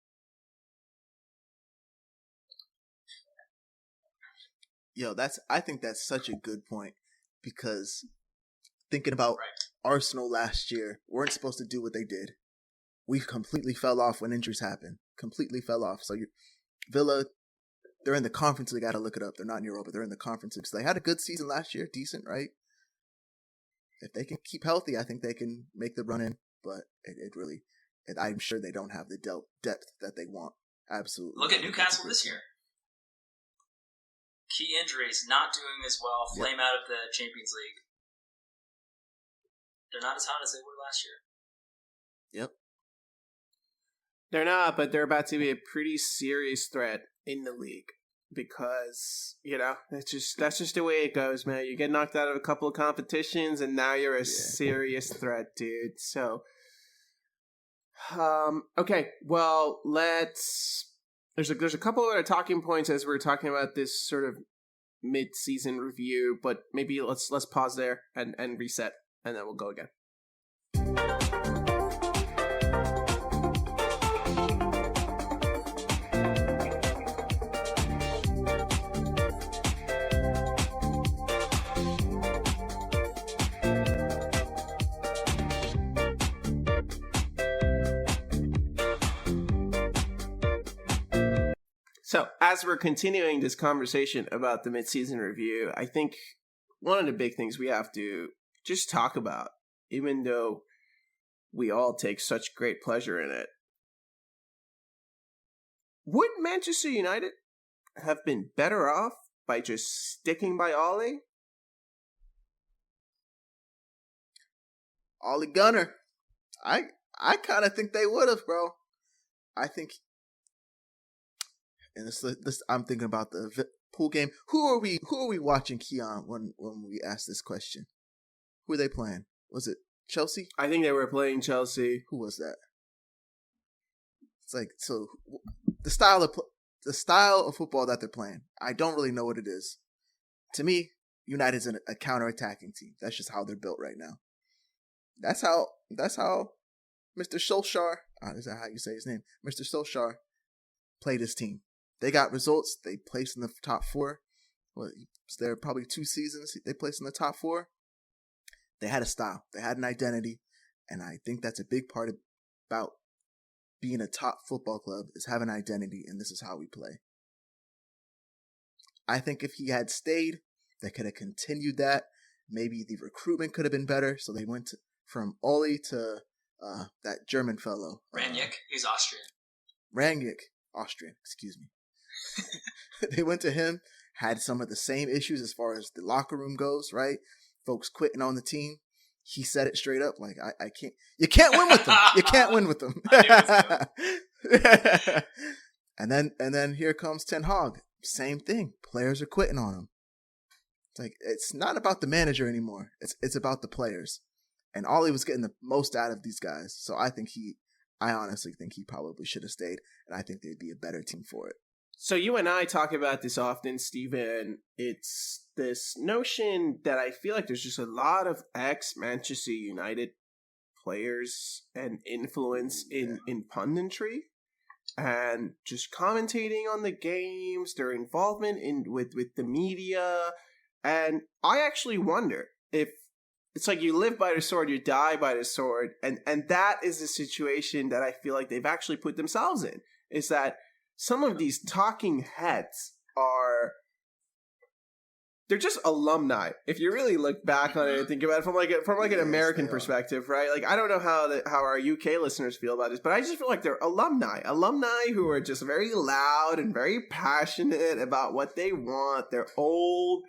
I think that's such a good point because thinking about Arsenal last year, weren't supposed to do what they did. We completely fell off when injuries happened. Completely fell off. So Villa, they're in the Conference League. I got to look it up. They're not in Europa. They're in the Conference League. So they had a good season last year. Decent, right? If they can keep healthy, I think they can make the run in. But I'm sure they don't have the depth that they want. Absolutely. Look at Newcastle this year. Key injuries, not doing as well, flame out of the Champions League. They're not as hot as they were last year. Yep. They're not, but they're about to be a pretty serious threat in the league because, that's just the way it goes, man. You get knocked out of a couple of competitions and now you're a serious threat, dude. So, okay, well, There's a couple other talking points as we're talking about this sort of mid-season review, but maybe let's pause there and reset, and then we'll go again. So, as we're continuing this conversation about the mid-season review, I think one of the big things we have to just talk about, even though we all take such great pleasure in it, would Manchester United have been better off by just sticking by Ollie? Ollie Gunner. I kind of think they would have, bro. I think... And this, I'm thinking about the pool game. Who are we watching, Keon, when we ask this question? Who are they playing? Was it Chelsea? I think they were playing Chelsea. Who was that? It's like, so the style of football that they're playing, I don't really know what it is. To me, United's a counter-attacking team. That's just how they're built right now. That's how Mr. Solskjaer, is that how you say his name? Mr. Solskjaer played his team. They got results. They placed in the top 4. There probably 2 seasons they placed in the top 4. They had a style. They had an identity. And I think that's a big part about being a top football club is having an identity, and this is how we play. I think if he had stayed, they could have continued that. Maybe the recruitment could have been better. So they went from Oli to that German fellow. Rangnick, he's Austrian. Austrian, excuse me. They went to him, had some of the same issues as far as the locker room goes, right? Folks quitting on the team. he said it straight up. Like, I can't. You can't win with them. You can't win with them. And then here comes Ten Hag. Same thing. Players are quitting on him. It's like, it's not about the manager anymore. It's about the players. And Ollie was getting the most out of these guys. So I honestly think he probably should have stayed. And I think they'd be a better team for it. So you and I talk about this often, Steven. It's this notion that I feel like there's just a lot of ex-Manchester United players and influence in punditry and just commentating on the games, their involvement with the media. And I actually wonder if it's like you live by the sword, you die by the sword. And that is a situation that I feel like they've actually put themselves in, is that some of these talking heads they're just alumni. If you really look back on it and think about it from an American perspective, right? Like, I don't know how our UK listeners feel about this, but I just feel like they're alumni who are just very loud and very passionate about what they want, their old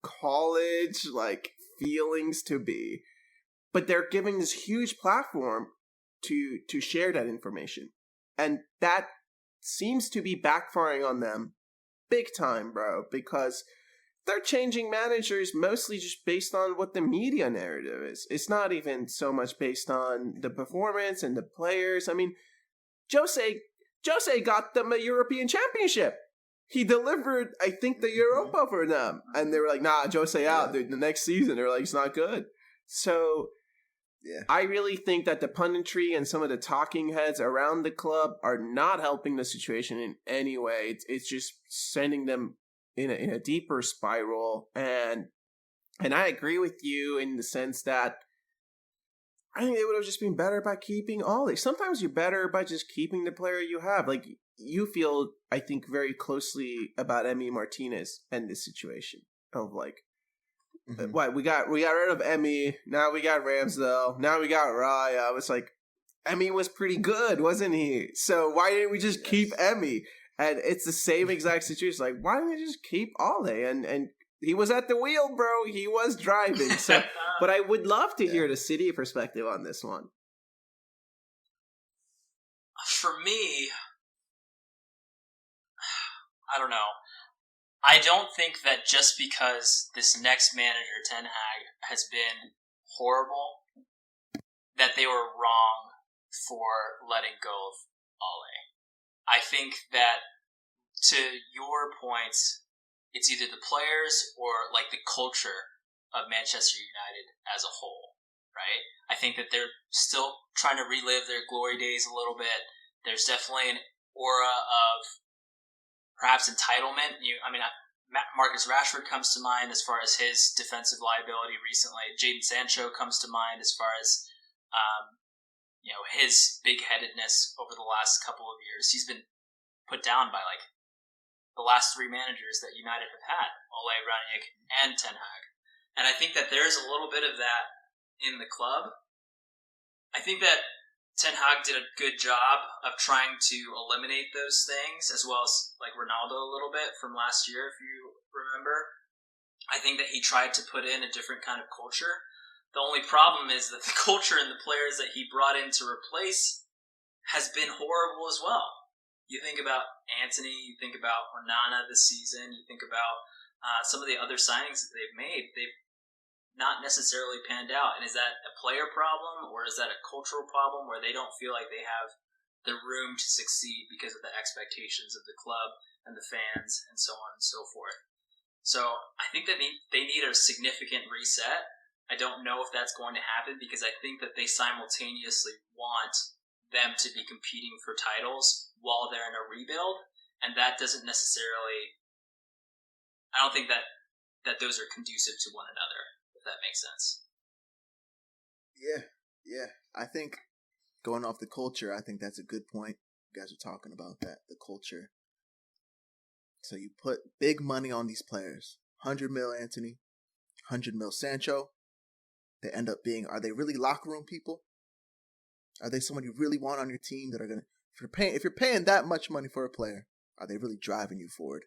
college like feelings to be, but they're giving this huge platform to share that information, and that seems to be backfiring on them big time, bro, because they're changing managers mostly just based on what the media narrative is. It's not even so much based on the performance and the players. I mean, Jose got them a European Championship. He delivered, I think, the Europa for them. And they were like, nah, Jose out. The next season, they were like, it's not good. So yeah, I really think that the punditry and some of the talking heads around the club are not helping the situation in any way. It's just sending them in a deeper spiral. And I agree with you in the sense that I think they would have just been better by keeping Ollie. Sometimes you're better by just keeping the player you have. Like, you feel, I think, very closely about Emi Martinez and this situation of like, what we got rid of Emi, now we got Ramsdale, now we got Raya. It's like, Emi was pretty good, wasn't he? So why didn't we just keep Emi? And it's the same exact situation. Like, why didn't we just keep Ollie? And he was at the wheel, bro. He was driving. So, but I would love to hear the City perspective on this one. For me, I don't know. I don't think that just because this next manager, Ten Hag, has been horrible, that they were wrong for letting go of Ole. I think that, to your points, it's either the players or like the culture of Manchester United as a whole, right? I think that they're still trying to relive their glory days a little bit. There's definitely an aura of perhaps entitlement. Marcus Rashford comes to mind as far as his defensive liability recently. Jadon Sancho comes to mind as far as his big-headedness over the last couple of years. He's been put down by like the last three managers that United have had, Ole, Rangnick, and Ten Hag. And I think that there's a little bit of that in the club. I think that Ten Hag did a good job of trying to eliminate those things, as well as like Ronaldo a little bit from last year, if you remember. I think that he tried to put in a different kind of culture. The only problem is that the culture and the players that he brought in to replace has been horrible as well. You think about Antony, you think about Onana this season, you think about some of the other signings that they've made. They've not necessarily panned out. And is that a player problem, or is that a cultural problem where they don't feel like they have the room to succeed because of the expectations of the club and the fans and so on and so forth? So I think that they need a significant reset. I don't know if that's going to happen because I think that they simultaneously want them to be competing for titles while they're in a rebuild, and that doesn't necessarily, I don't think that those are conducive to one another, if that makes sense. Yeah. I think going off the culture, I think that's a good point. You guys are talking about that, the culture. So you put big money on these players. 100 mil Antony, 100 mil Sancho. They end up being, are they really locker room people? Are they someone you really want on your team that are going to, if you're paying that much money for a player, are they really driving you forward?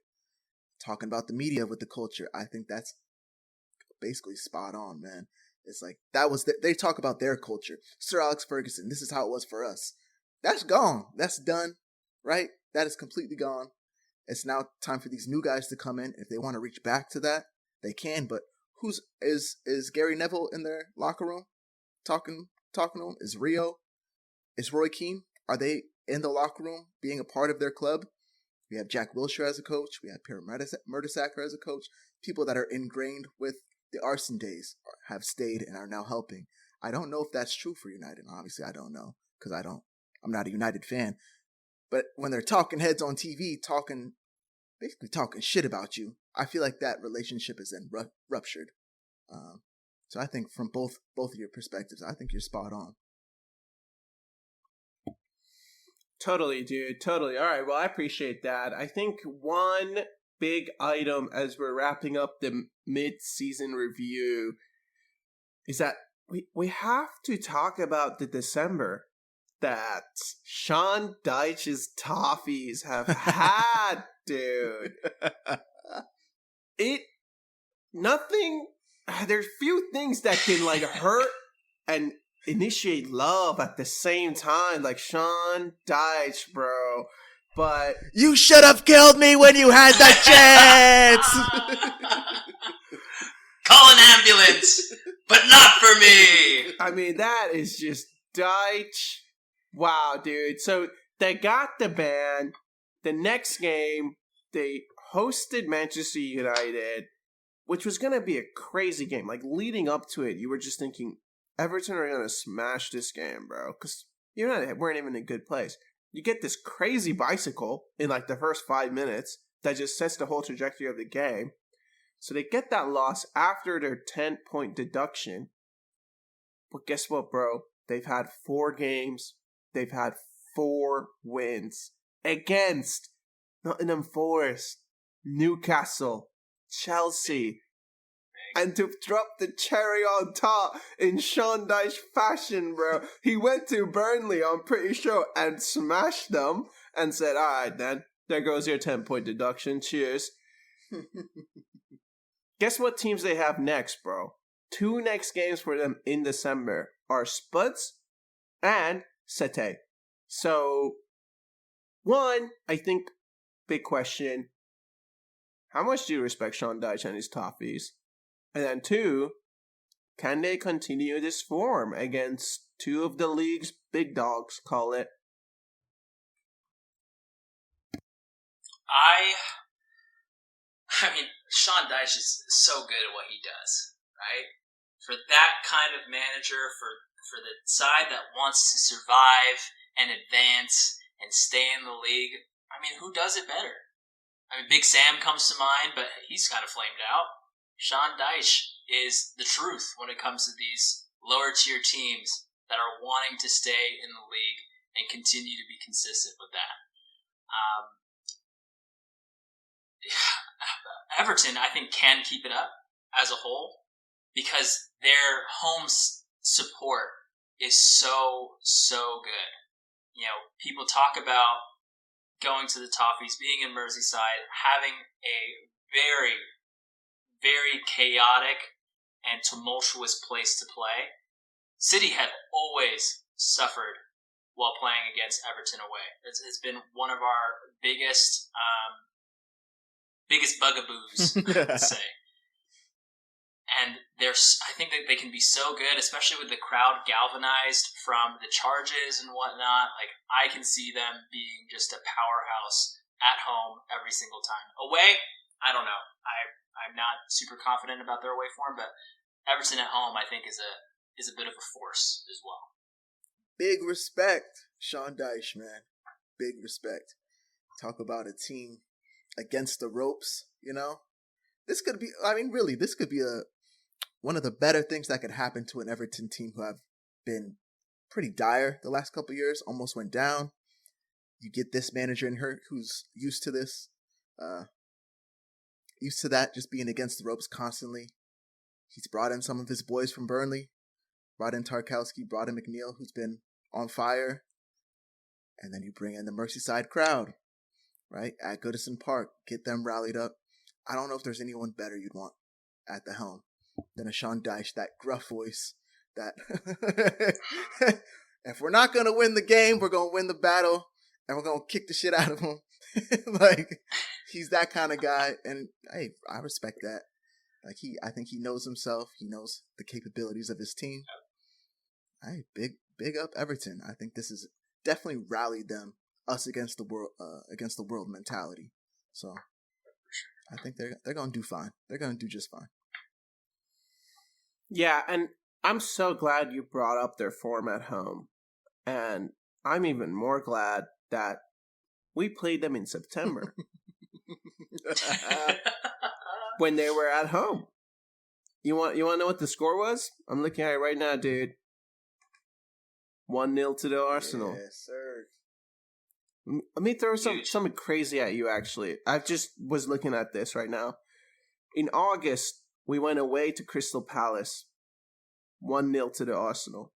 Talking about the media with the culture, I think that's basically spot on, man. It's like that was they talk about their culture. Sir Alex Ferguson, this is how it was for us. That's gone. That's done, right? That is completely gone. It's now time for these new guys to come in. If they want to reach back to that, they can. But is Gary Neville in their locker room talking to them? Is Rio? Is Roy Keane? Are they in the locker room being a part of their club? We have Jack Wilshere as a coach. We have Pierre Mertesacker as a coach. People that are ingrained with the Arsenal days have stayed and are now helping. I don't know if that's true for United. Obviously, I don't know because I'm not a United fan. But when they're talking heads on TV, basically talking shit about you, I feel like that relationship is then ruptured. So I think from both of your perspectives, I think you're spot on. Totally, dude. Totally. All right. Well, I appreciate that. I think one big item as we're wrapping up the mid-season review is that we have to talk about the December that Sean Dyche's toffees have had, dude. There's few things that can like hurt and initiate love at the same time, like Sean Dyche, bro. But you should have killed me when you had the chance. Call an ambulance, but not for me. I mean, that is just Dyche. Wow, dude. So they got the ban. The next game, they hosted Manchester United, which was going to be a crazy game. Like, leading up to it, you were just thinking, Everton are going to smash this game, bro. Because United weren't even in a good place. You get this crazy bicycle in, like, the first 5 minutes that just sets the whole trajectory of the game. So they get that loss after their 10-point deduction. But guess what, bro? They've had 4 games. They've had 4 wins against Nottingham Forest, Newcastle, Chelsea. And to drop the cherry on top in Sean Dyche fashion, bro, he went to Burnley, I'm pretty sure, and smashed them and said, all right, then, there goes your 10-point deduction. Cheers. Guess what teams they have next, bro? 2 next games for them in December are Spuds and Sete. So, one, I think, big question, how much do you respect Sean Dyche and his toffees? And then 2, can they continue this form against 2 of the league's big dogs, call it? I mean, Sean Dyche is so good at what he does, right? For that kind of manager, for the side that wants to survive and advance and stay in the league, I mean, who does it better? I mean, Big Sam comes to mind, but he's kind of flamed out. Sean Dyche is the truth when it comes to these lower tier teams that are wanting to stay in the league and continue to be consistent with that. Everton, I think, can keep it up as a whole because their home support is so good. You know, people talk about going to the Toffees, being in Merseyside, having a very, very chaotic and tumultuous place to play. City had always suffered while playing against Everton away. It's been one of our biggest bugaboos, I would say. And I think that they can be so good, especially with the crowd galvanized from the charges and whatnot. Like, I can see them being just a powerhouse at home every single time. Away, I don't know. I'm not super confident about their away form, but Everton at home, I think, is a bit of a force as well. Big respect, Sean Dyche, man. Big respect. Talk about a team against the ropes, you know? This could be one of the better things that could happen to an Everton team who have been pretty dire the last couple of years, almost went down. You get this manager in her who's used to this, used to that, just being against the ropes constantly. He's brought in some of his boys from Burnley, brought in Tarkowski, brought in McNeil, who's been on fire. And then you bring in the Merseyside crowd, right, at Goodison Park, get them rallied up. I don't know if there's anyone better you'd want at the helm. than a Sean Dyche, that gruff voice. That if we're not gonna win the game, we're gonna win the battle, and we're gonna kick the shit out of him. Like, he's that kind of guy, and hey, I respect that. Like, I think he knows himself. He knows the capabilities of his team. Hey, big up Everton. I think this is definitely rallied them, us against the world mentality. So I think they're gonna do fine. They're gonna do just fine. Yeah, and I'm so glad you brought up their form at home, and I'm even more glad that we played them in September when they were at home. You want to know what the score was? I'm looking at it right now, dude. 1-0 to the Arsenal. Yes, sir. Let me throw something crazy at you, actually. I just was looking at this right now. In August, we went away to Crystal Palace. 1-0 to the Arsenal.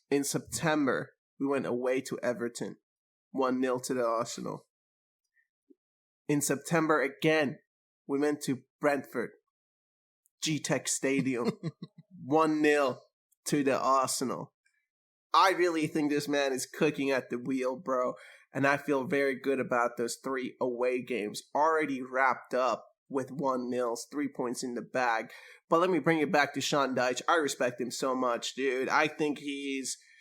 In September, we went away to Everton. 1-0 to the Arsenal. In September again, we went to Brentford. G-Tech Stadium. 1-0 to the Arsenal. I really think this man is cooking at the wheel, bro. And I feel very good about those 3 away games already wrapped up with 1-0, 3 points in the bag. But let me bring it back to Sean Dyche. I respect him so much, dude. I think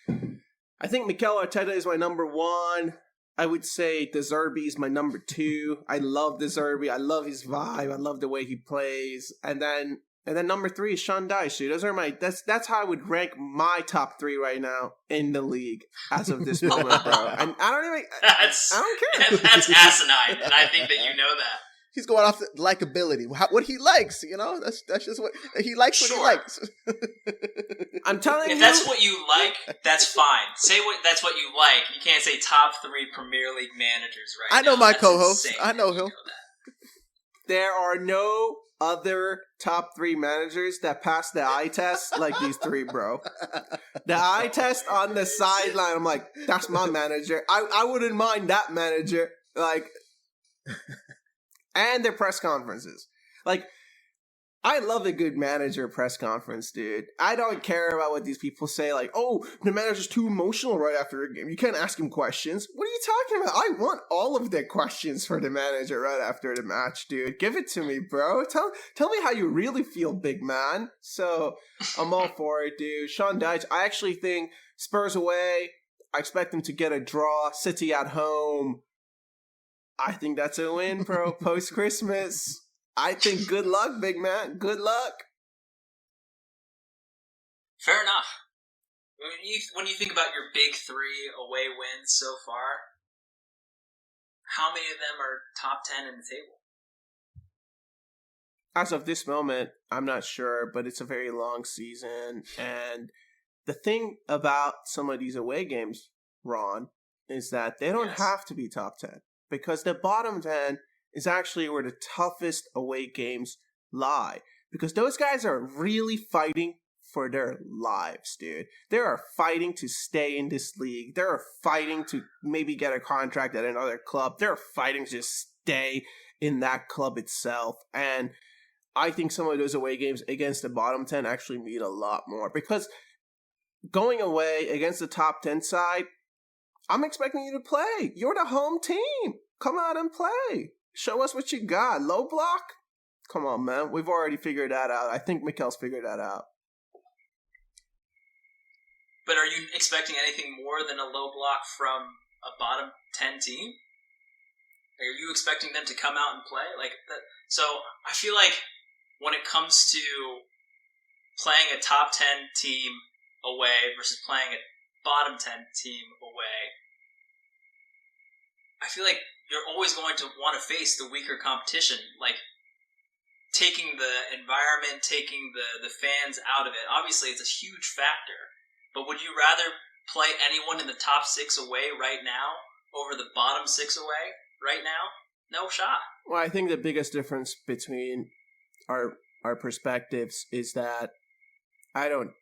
Mikel Arteta is my number 1. I would say De Zerbi is my number 2. I love De Zerbi. I love his vibe. I love the way he plays. And then number 3 is Sean Dyche, dude. Those are that's how I would rank my top 3 right now in the league as of this moment, bro. And I don't care. That's asinine, and I think that you know that. He's going off the likability. What he likes, that's just what he likes. Sure. What he likes. I'm telling you, if that's what you like, that's fine. Say that's what you like. You can't say top 3 Premier League managers right now. I know my That's co-host. insane. I know him. You that. there are no other top 3 managers that pass the eye test like these 3, bro. The eye test on the sideline, I'm like, that's my manager. I wouldn't mind that manager. Like, and their press conferences. Like, I love a good manager press conference, dude. I don't care about what these people say, like, oh, the manager's too emotional right after a game. You can't ask him questions. What are you talking about? I want all of the questions for the manager right after the match, dude. Give it to me, bro. Tell me how you really feel, big man. So, I'm all for it, dude. Sean Dyche, I actually think Spurs away. I expect them to get a draw. City at home. I think that's a win, bro. Post-Christmas. I think good luck, big man. Good luck. Fair enough. When you think about your big 3 away wins so far, how many of them are top 10 in the table? As of this moment, I'm not sure, but it's a very long season. And the thing about some of these away games, Ron, is that they don't have to be top 10. Because the bottom 10 is actually where the toughest away games lie. Because those guys are really fighting for their lives, dude. They are fighting to stay in this league. They're fighting to maybe get a contract at another club. They're fighting to just stay in that club itself. And I think some of those away games against the bottom 10 actually mean a lot more. Because going away against the top 10 side, I'm expecting you to play. You're the home team. Come out and play. Show us what you got. Low block? Come on, man. We've already figured that out. I think Mikel's figured that out. But are you expecting anything more than a low block from a bottom 10 team? Are you expecting them to come out and play? So I feel like when it comes to playing a top 10 team away versus playing a bottom 10 team away, I feel like you're always going to want to face the weaker competition, like taking the environment, taking the fans out of it. Obviously, it's a huge factor, but would you rather play anyone in the top 6 away right now over the bottom 6 away right now? No shot. Well, I think the biggest difference between our perspectives is that I don't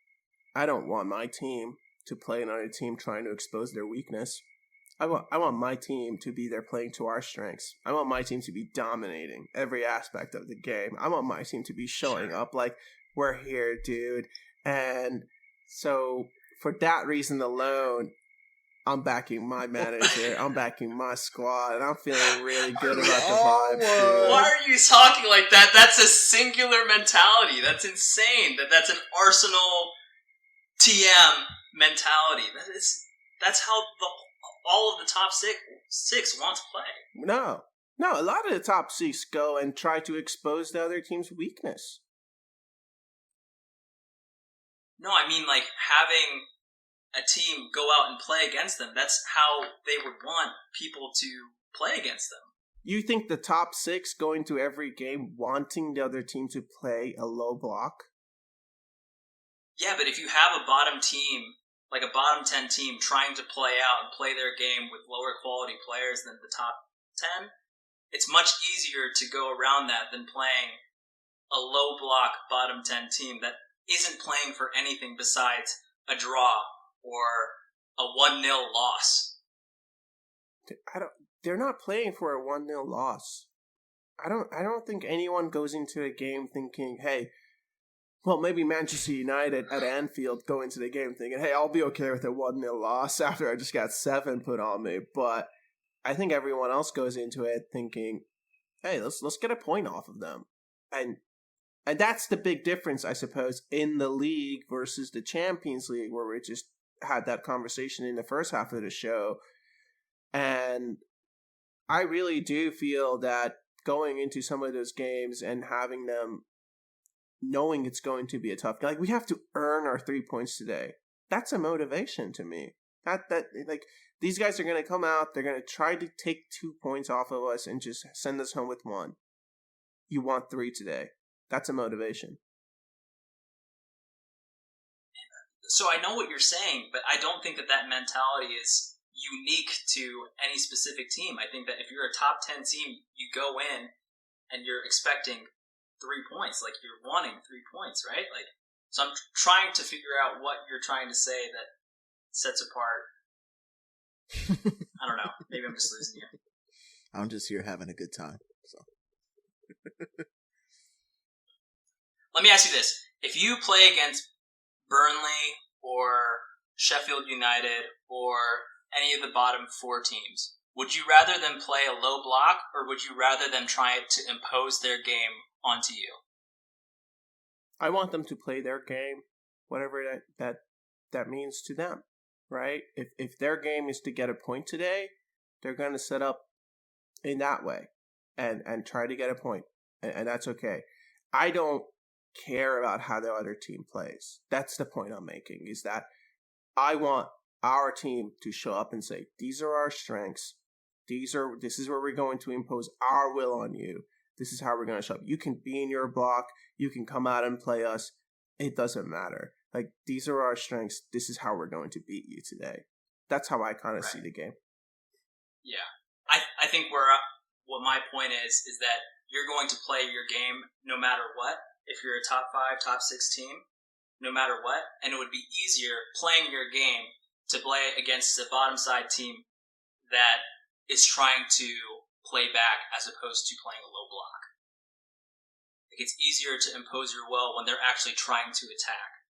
want my team to play another team trying to expose their weakness. I want my team to be there playing to our strengths. I want my team to be dominating every aspect of the game. I want my team to be showing up like we're here, dude. And so for that reason alone, I'm backing my manager. I'm backing my squad, and I'm feeling really good about the vibes, dude. Why are you talking like that? That's a singular mentality. That's insane. That's an Arsenal TM mentality. That's how all of the top six want to play. No, a lot of the top six go and try to expose the other team's weakness. No, I mean like having a team go out and play against them. That's how they would want people to play against them. You think the top six go into every game wanting the other team to play a low block? Yeah, but if you have a bottom team, like a bottom 10 team, trying to play out and play their game with lower quality players than the top 10, it's much easier to go around that than playing a low block bottom 10 team that isn't playing for anything besides a draw or a 1-0 loss. They're not playing for a 1-0 loss. I don't think anyone goes into a game thinking, hey, well, maybe Manchester United at Anfield go into the game thinking, hey, I'll be okay with a 1-0 loss after I just got 7 put on me. But I think everyone else goes into it thinking, hey, let's get a point off of them. And that's the big difference, I suppose, in the league versus the Champions League, where we just had that conversation in the first half of the show. And I really do feel that going into some of those games and having them knowing it's going to be a tough game, like we have to earn our 3 points today. That's a motivation to me. That like these guys are going to come out, they're going to try to take 2 points off of us and just send us home with 1. You want 3 today. That's a motivation. So I know what you're saying, but I don't think that mentality is unique to any specific team. I think that if you're a top 10 team, you go in and you're expecting 3 points, like you're wanting 3 points, right? Like, so I'm trying to figure out what you're trying to say that sets apart. I don't know. Maybe I'm just losing you. I'm just here having a good time. So. Let me ask you this. If you play against Burnley or Sheffield United or any of the bottom 4 teams, would you rather them play a low block or would you rather them try to impose their game onto you? I want them to play their game, whatever that means to them, right? If their game is to get a point today, they're going to set up in that way and try to get a point, and that's okay. I don't care about how the other team plays. That's the point I'm making, is that I want our team to show up and say, these are our strengths. This is where we're going to impose our will on you. This is how we're going to show up. You can be in your block. You can come out and play us. It doesn't matter. Like, these are our strengths. This is how we're going to beat you today. That's how I kind of see the game. Yeah. I think what my point is that you're going to play your game no matter what. If you're a top 5, top 6 team, no matter what. And it would be easier playing your game to play against a bottom side team that is trying to play back as opposed to playing a low block. Like, it's easier to impose your will when they're actually trying to attack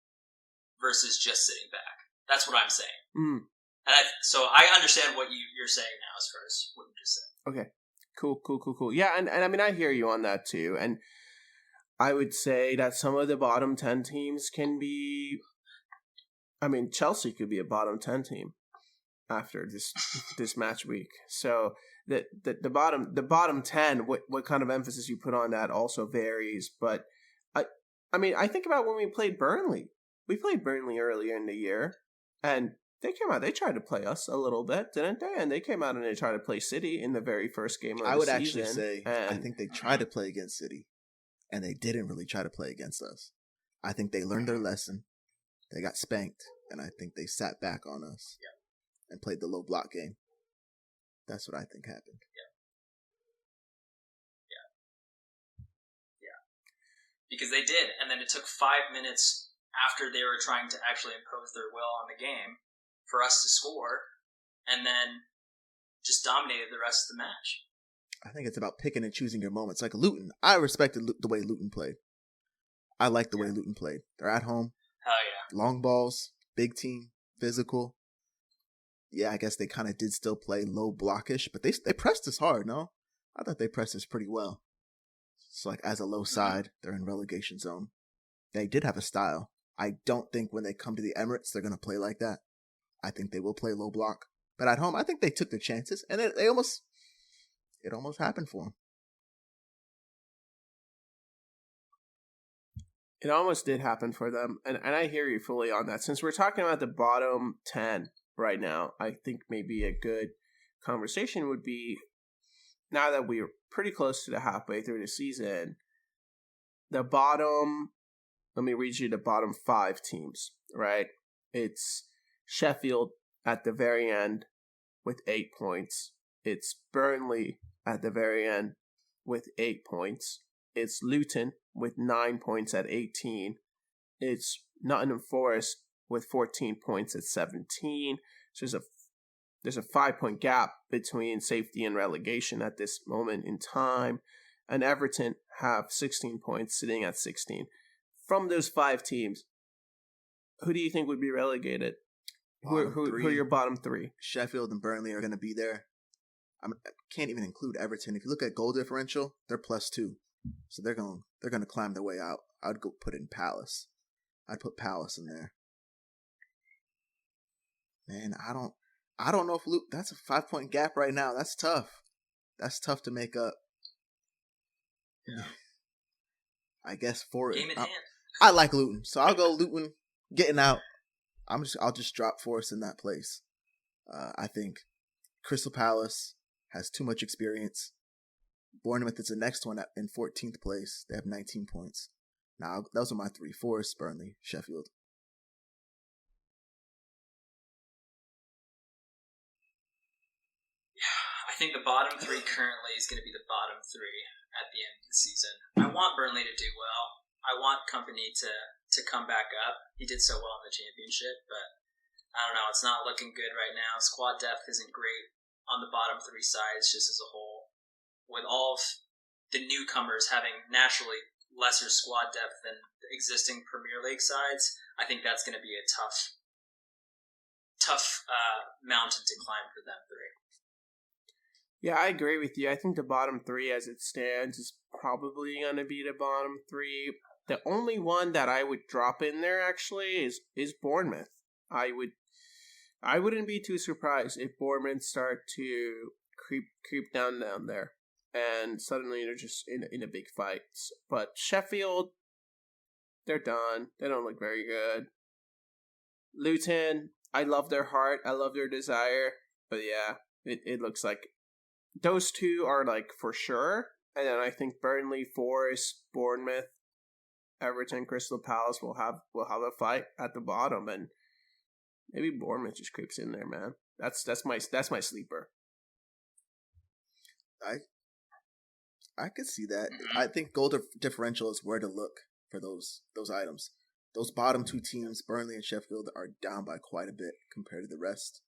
versus just sitting back. That's what I'm saying. Mm. And so I understand what you're saying now as far as what you just said. Okay. Cool. Yeah, and I mean, I hear you on that too. And I would say that some of the bottom 10 teams can be... I mean, Chelsea could be a bottom 10 team after this match week. So the bottom 10, what kind of emphasis you put on that also varies. But I mean, I think about when we played Burnley. We played Burnley earlier in the year, and they came out. They tried to play us a little bit, didn't they? And they came out and they tried to play City in the very first game of the season. I would actually say I think they tried to play against City. And they didn't really try to play against us. I think they learned their lesson. They got spanked. And I think they sat back on us and played the low block game. That's what I think happened. Yeah. Because they did. And then it took 5 minutes after they were trying to actually impose their will on the game for us to score. And then just dominated the rest of the match. I think it's about picking and choosing your moments. Like Luton, I respected the way Luton played. I like the way Luton played. They're at home. Hell yeah. Long balls, big team, physical. Yeah, I guess they kind of did still play low blockish, but they pressed us hard, no? I thought they pressed us pretty well. So, like, as a low side, they're in relegation zone. They did have a style. I don't think when they come to the Emirates, they're going to play like that. I think they will play low block. But at home, I think they took their chances, and it almost happened for them. It almost did happen for them, and I hear you fully on that. Since we're talking about the bottom 10 right now, I think maybe a good conversation would be, now that we're pretty close to the halfway through the season, the bottom, let me read you the bottom 5 teams, right? It's Sheffield at the very end with 8 points. It's Burnley at the very end with 8 points. It's Luton with 9 points at 18. It's Nottingham Forest with 14 points at 17. So there's a 5-point gap between safety and relegation at this moment in time. And Everton have 16 points, sitting at 16. From those 5 teams, who do you think would be relegated? Who are your bottom 3? Sheffield and Burnley are going to be there. I can't even include Everton. If you look at goal differential, they're +2. So they're going to climb their way out. I'd go put in Palace. I'd put Palace in there. Man, I don't know if that's a 5-point gap right now. That's tough. That's tough to make up. Yeah. I guess Forest. Game in hand. I like Luton, so I'll go Luton getting out. I'll just drop Forest in that place. I think Crystal Palace has too much experience. Bournemouth is the next one in 14th place. They have 19 points. Now, those are my 3. Forest, Burnley, Sheffield. I think the bottom 3 currently is going to be the bottom 3 at the end of the season. I want Burnley to do well. I want Company to come back up. He did so well in the championship, but I don't know. It's not looking good right now. Squad depth isn't great on the bottom 3 sides just as a whole. With all of the newcomers having naturally lesser squad depth than the existing Premier League sides, I think that's going to be a tough mountain to climb for them 3. Yeah, I agree with you. I think the bottom 3 as it stands is probably going to be the bottom 3. The only one that I would drop in there actually is Bournemouth. I wouldn't be too surprised if Bournemouth start to creep down there, and suddenly they're just in a big fight. But Sheffield, they're done. They don't look very good. Luton, I love their heart. I love their desire. But yeah, it looks like those 2 are like for sure. And then I think Burnley, Forest, Bournemouth, Everton, Crystal Palace will have a fight at the bottom, and maybe Bournemouth just creeps in there, man. That's my sleeper. I could see that. I think goal differential is where to look for those items. Those bottom 2 teams, Burnley and Sheffield, are down by quite a bit compared to the rest.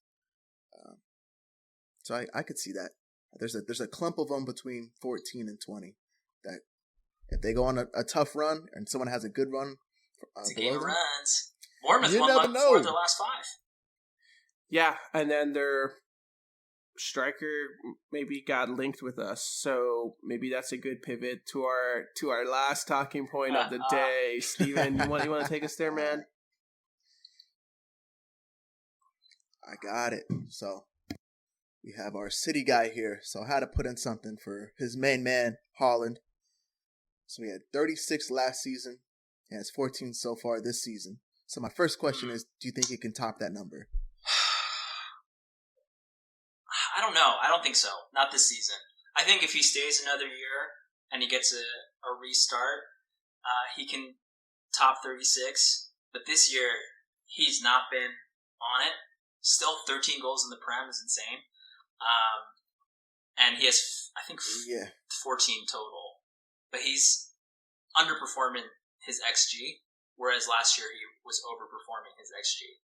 So I could see that. There's a clump of them between 14 and 20 that if they go on a tough run and someone has a good run, it's a game of runs. Bournemouth you won never like know. 4 of their last 5. Yeah, and then their striker maybe got linked with us, so maybe that's a good pivot to our last talking point of the day. Steven, you want to take us there, man? I got it. So we have our city guy here. So I had to put in something for his main man, Haaland. So we had 36 last season. He has 14 so far this season. So my first question is, do you think he can top that number? I don't know. I don't think so. Not this season. I think if he stays another year and he gets a restart, he can top 36. But this year, he's not been on it. Still 13 goals in the Prem is insane. And he has, I think, 14 total. But he's underperforming his XG, whereas last year he was overperforming his XG.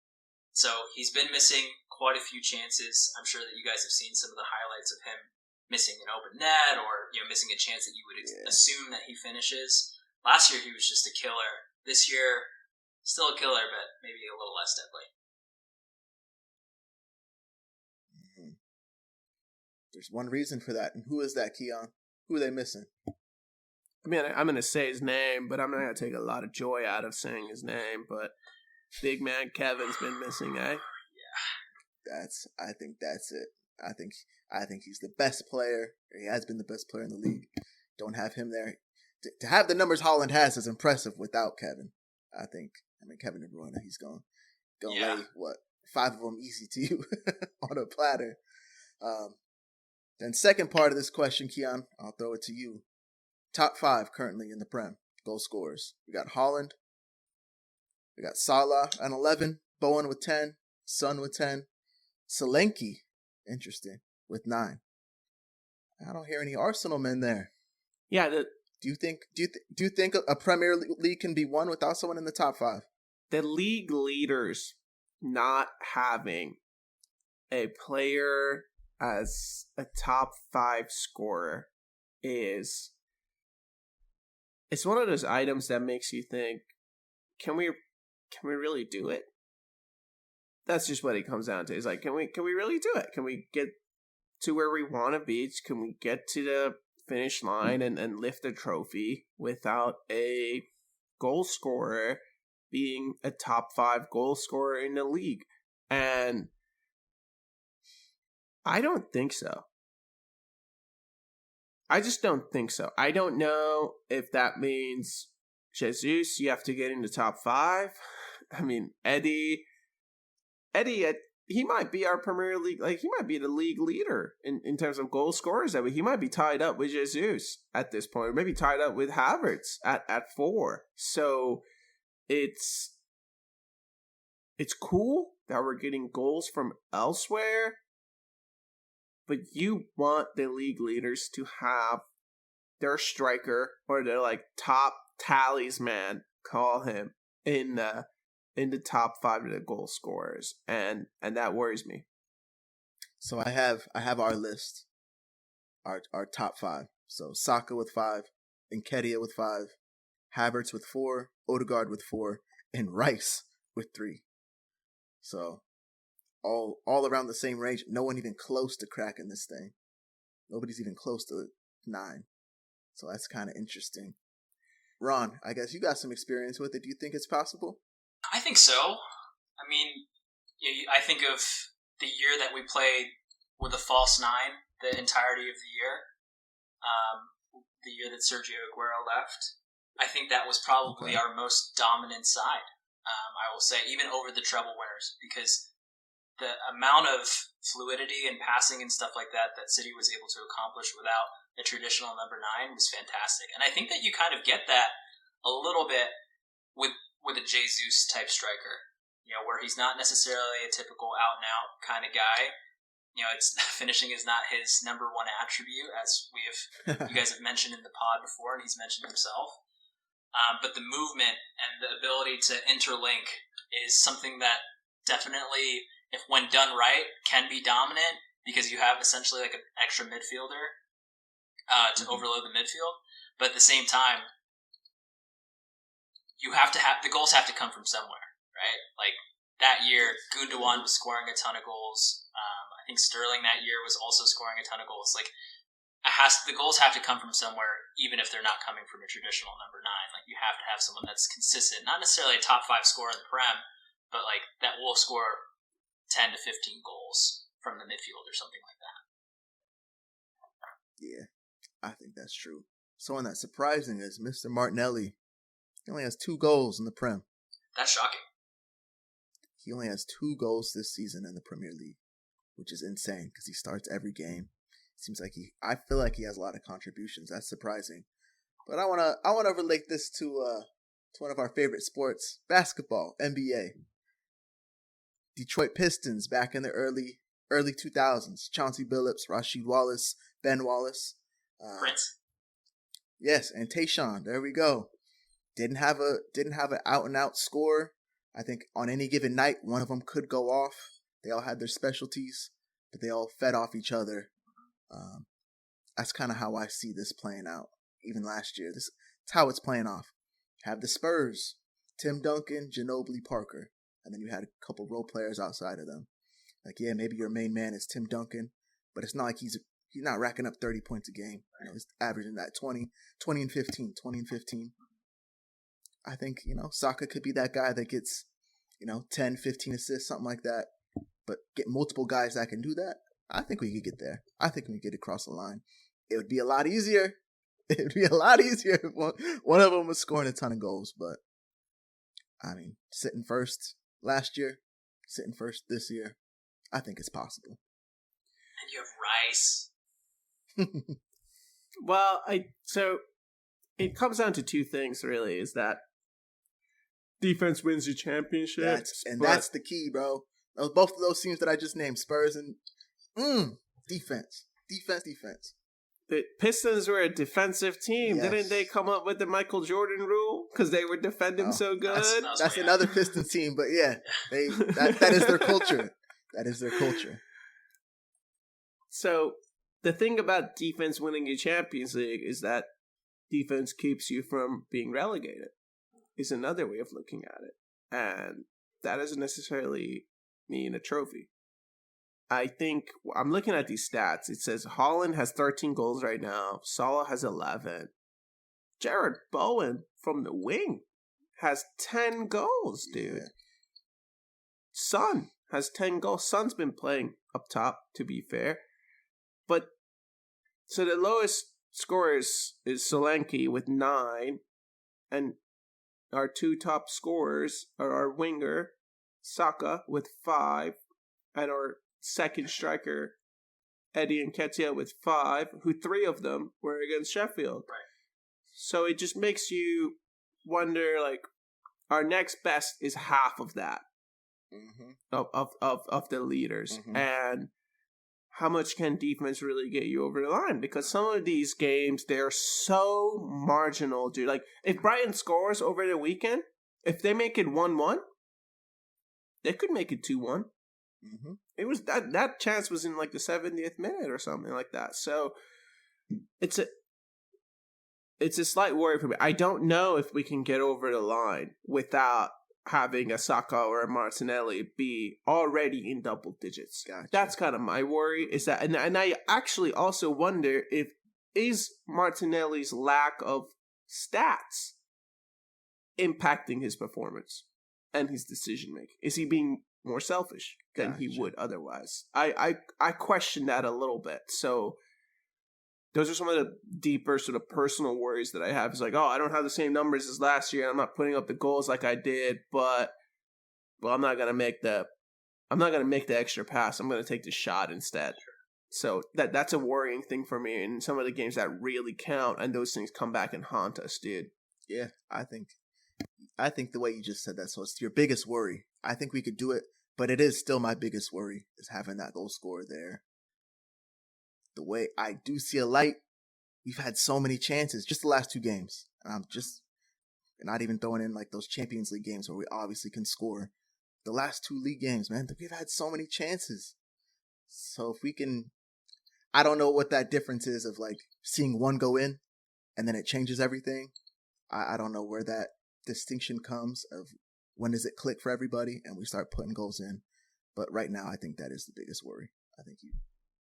So he's been missing quite a few chances. I'm sure that you guys have seen some of the highlights of him missing an open net or missing a chance that you would assume that he finishes. Last year he was just a killer. This year, still a killer, but maybe a little less deadly. Mm-hmm. There's one reason for that, and who is that, Keon? Who are they missing? I mean, I'm going to say his name, but I'm not going to take a lot of joy out of saying his name, but big man Kevin's been missing, eh? Yeah. I think that's it. I think he's the best player. He has been the best player in the league. Don't have him there. To have the numbers Haaland has is impressive without Kevin. I mean, Kevin De Bruyne, he's going to lay, 5 of them easy to you on a platter. Then second part of this question, Keon, I'll throw it to you. Top 5 currently in the Prem, goal scorers. We got Haaland. We got Salah at 11, Bowen with 10, Son with 10, Solanke, interesting, with 9. I don't hear any Arsenal men there. Yeah. Do you think a Premier League can be won without someone in the top 5? The league leaders not having a player as a top 5 scorer it's one of those items that makes you think, can we really do it? That's just what it comes down to. It's like, can we really do it? Can we get to where we want to be? Can we get to the finish line and lift the trophy without a goal scorer being a top 5 goal scorer in the league? And I don't think so. I just don't think so. I don't know if that means Jesus, you have to get in the top 5. I mean, Eddie, he might be our Premier League, like he might be the league leader in terms of goal scorers. I mean, he might be tied up with Jesus at this point, or maybe tied up with Havertz at 4. So it's cool that we're getting goals from elsewhere, but you want the league leaders to have their striker or their like top talisman, call him, in the top 5 of the goal scorers, and that worries me. So I have our list, our top 5. So Saka with 5, Nketiah with 5, Havertz with 4, Odegaard with 4, and Rice with 3. So all around the same range. No one even close to cracking this thing. Nobody's even close to 9. So that's kind of interesting. Ron, I guess you got some experience with it. Do you think it's possible? I think so. I mean, I think of the year that we played with a false 9 the entirety of the year. The year that Sergio Aguero left. I think that was probably our most dominant side. I will say, even over the treble winners, because the amount of fluidity and passing and stuff like that City was able to accomplish without a traditional number 9 was fantastic. And I think that you kind of get that a little bit with a Jesus type striker, where he's not necessarily a typical out and out kind of guy. It's finishing is not his number 1 attribute, as you guys have mentioned in the pod before, and he's mentioned himself. But the movement and the ability to interlink is something that definitely, if when done right, can be dominant, because you have essentially like an extra midfielder to overload the midfield. But at the same time, the goals have to come from somewhere, right? Like that year, Gundogan was scoring a ton of goals. I think Sterling that year was also scoring a ton of goals. Like the goals have to come from somewhere, even if they're not coming from a traditional number 9. Like you have to have someone that's consistent, not necessarily a top 5 scorer in the Prem, but like that will score 10 to 15 goals from the midfield or something like that. Yeah, I think that's true. Someone that's surprising is Mr. Martinelli. He only has 2 goals in the Prem. That's shocking. He only has 2 goals this season in the Premier League, which is insane because he starts every game. Seems like I feel like he has a lot of contributions. That's surprising. But I wanna relate this to one of our favorite sports, basketball, NBA. Detroit Pistons back in the early 2000s. Chauncey Billups, Rasheed Wallace, Ben Wallace, Prince. Yes, and Tayshaun. There we go. Didn't have an out and out score. I think on any given night, one of them could go off. They all had their specialties, but they all fed off each other. That's kind of how I see this playing out. Even last year, It's how it's playing off. Have the Spurs, Tim Duncan, Ginobili, Parker, and then you had a couple role players outside of them. Like, yeah, maybe your main man is Tim Duncan, but it's not like he's not racking up 30 points a game. You know, he's averaging that 20 and 15, 20 and 15. I think, Saka could be that guy that gets, 10, 15 assists, something like that. But get multiple guys that can do that, I think we could get there. I think we could get across the line. It would be a lot easier. It would be a lot easier if one of them was scoring a ton of goals. But, I mean, sitting first last year, sitting first this year, I think it's possible. And you have Reyes. Well, so it comes down to two things, really, is that defense wins the championship. That's the key, bro. Both of those teams that I just named, Spurs and defense. The Pistons were a defensive team. Yes. Didn't they come up with the Michael Jordan rule? Because they were defending so good? That's another Pistons team, but yeah, that is their culture. That is their culture. So the thing about defense winning a Champions League is that defense keeps you from being relegated, is another way of looking at it. And that doesn't necessarily mean a trophy. I think, I'm looking at these stats. It says Haaland has 13 goals right now. Salah has 11. Jared Bowen from the wing has 10 goals, dude. Yeah. Son has 10 goals. Son's been playing up top, to be fair. But, so the lowest scorers is Solanke with 9. And our two top scorers are our winger, Saka, with 5. And our second striker, Eddie Nketiah, with 5, who 3 of them were against Sheffield. Right. So it just makes you wonder, like, our next best is half of that of the leaders. Mm-hmm. And how much can defense really get you over the line? Because some of these games, they're so marginal, dude. Like, if Brighton scores over the weekend, if they make it 1-1, they could make it 2-1. Mm-hmm. It was that chance was in like the 70th minute or something like that. So it's a slight worry for me. I don't know if we can get over the line without having a Saka or a Martinelli be already in double digits. Gotcha. That's kind of my worry. Is that, and I actually also wonder if is Martinelli's lack of stats impacting his performance and his decision making? Is he being more selfish than he would otherwise? I question that a little bit. So those are some of the deeper sort of personal worries that I have. It's like, I don't have the same numbers as last year. I'm not putting up the goals like I did, but I'm not gonna make the extra pass. I'm gonna take the shot instead. So that's a worrying thing for me in some of the games that really count, and those things come back and haunt us, dude. Yeah, I think the way you just said that, so it's your biggest worry. I think we could do it, but it is still my biggest worry, is having that goal scorer there. The way I do see a light, we've had so many chances, just the last 2 games. And I'm just not even throwing in like those Champions League games where we obviously can score. The last 2 league games, man, we've had so many chances. So if we can, I don't know what that difference is of like seeing one go in and then it changes everything. I don't know where that distinction comes of when does it click for everybody and we start putting goals in. But right now, I think that is the biggest worry. I think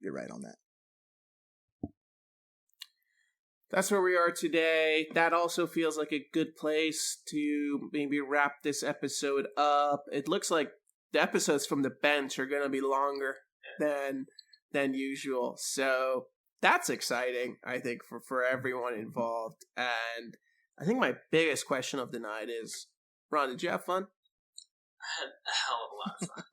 you're right on that. That's where we are today. That also feels like a good place to maybe wrap this episode up. It looks like the episodes from the bench are going to be longer than usual. So that's exciting, I think, for everyone involved. And I think my biggest question of the night is, Ron, did you have fun? I had a hell of a lot of fun.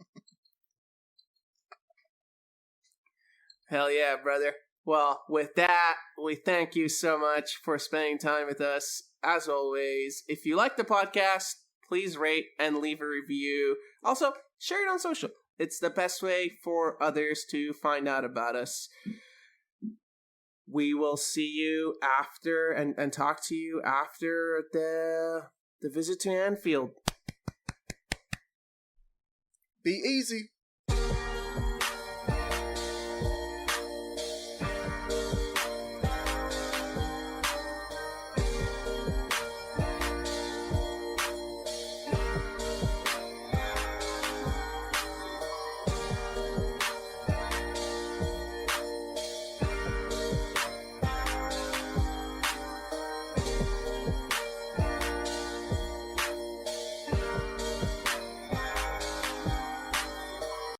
Hell yeah, brother. Well, with that, we thank you so much for spending time with us. As always, if you like the podcast, please rate and leave a review. Also, share it on social. It's the best way for others to find out about us. We will see you after and talk to you after the visit to Anfield. Be easy.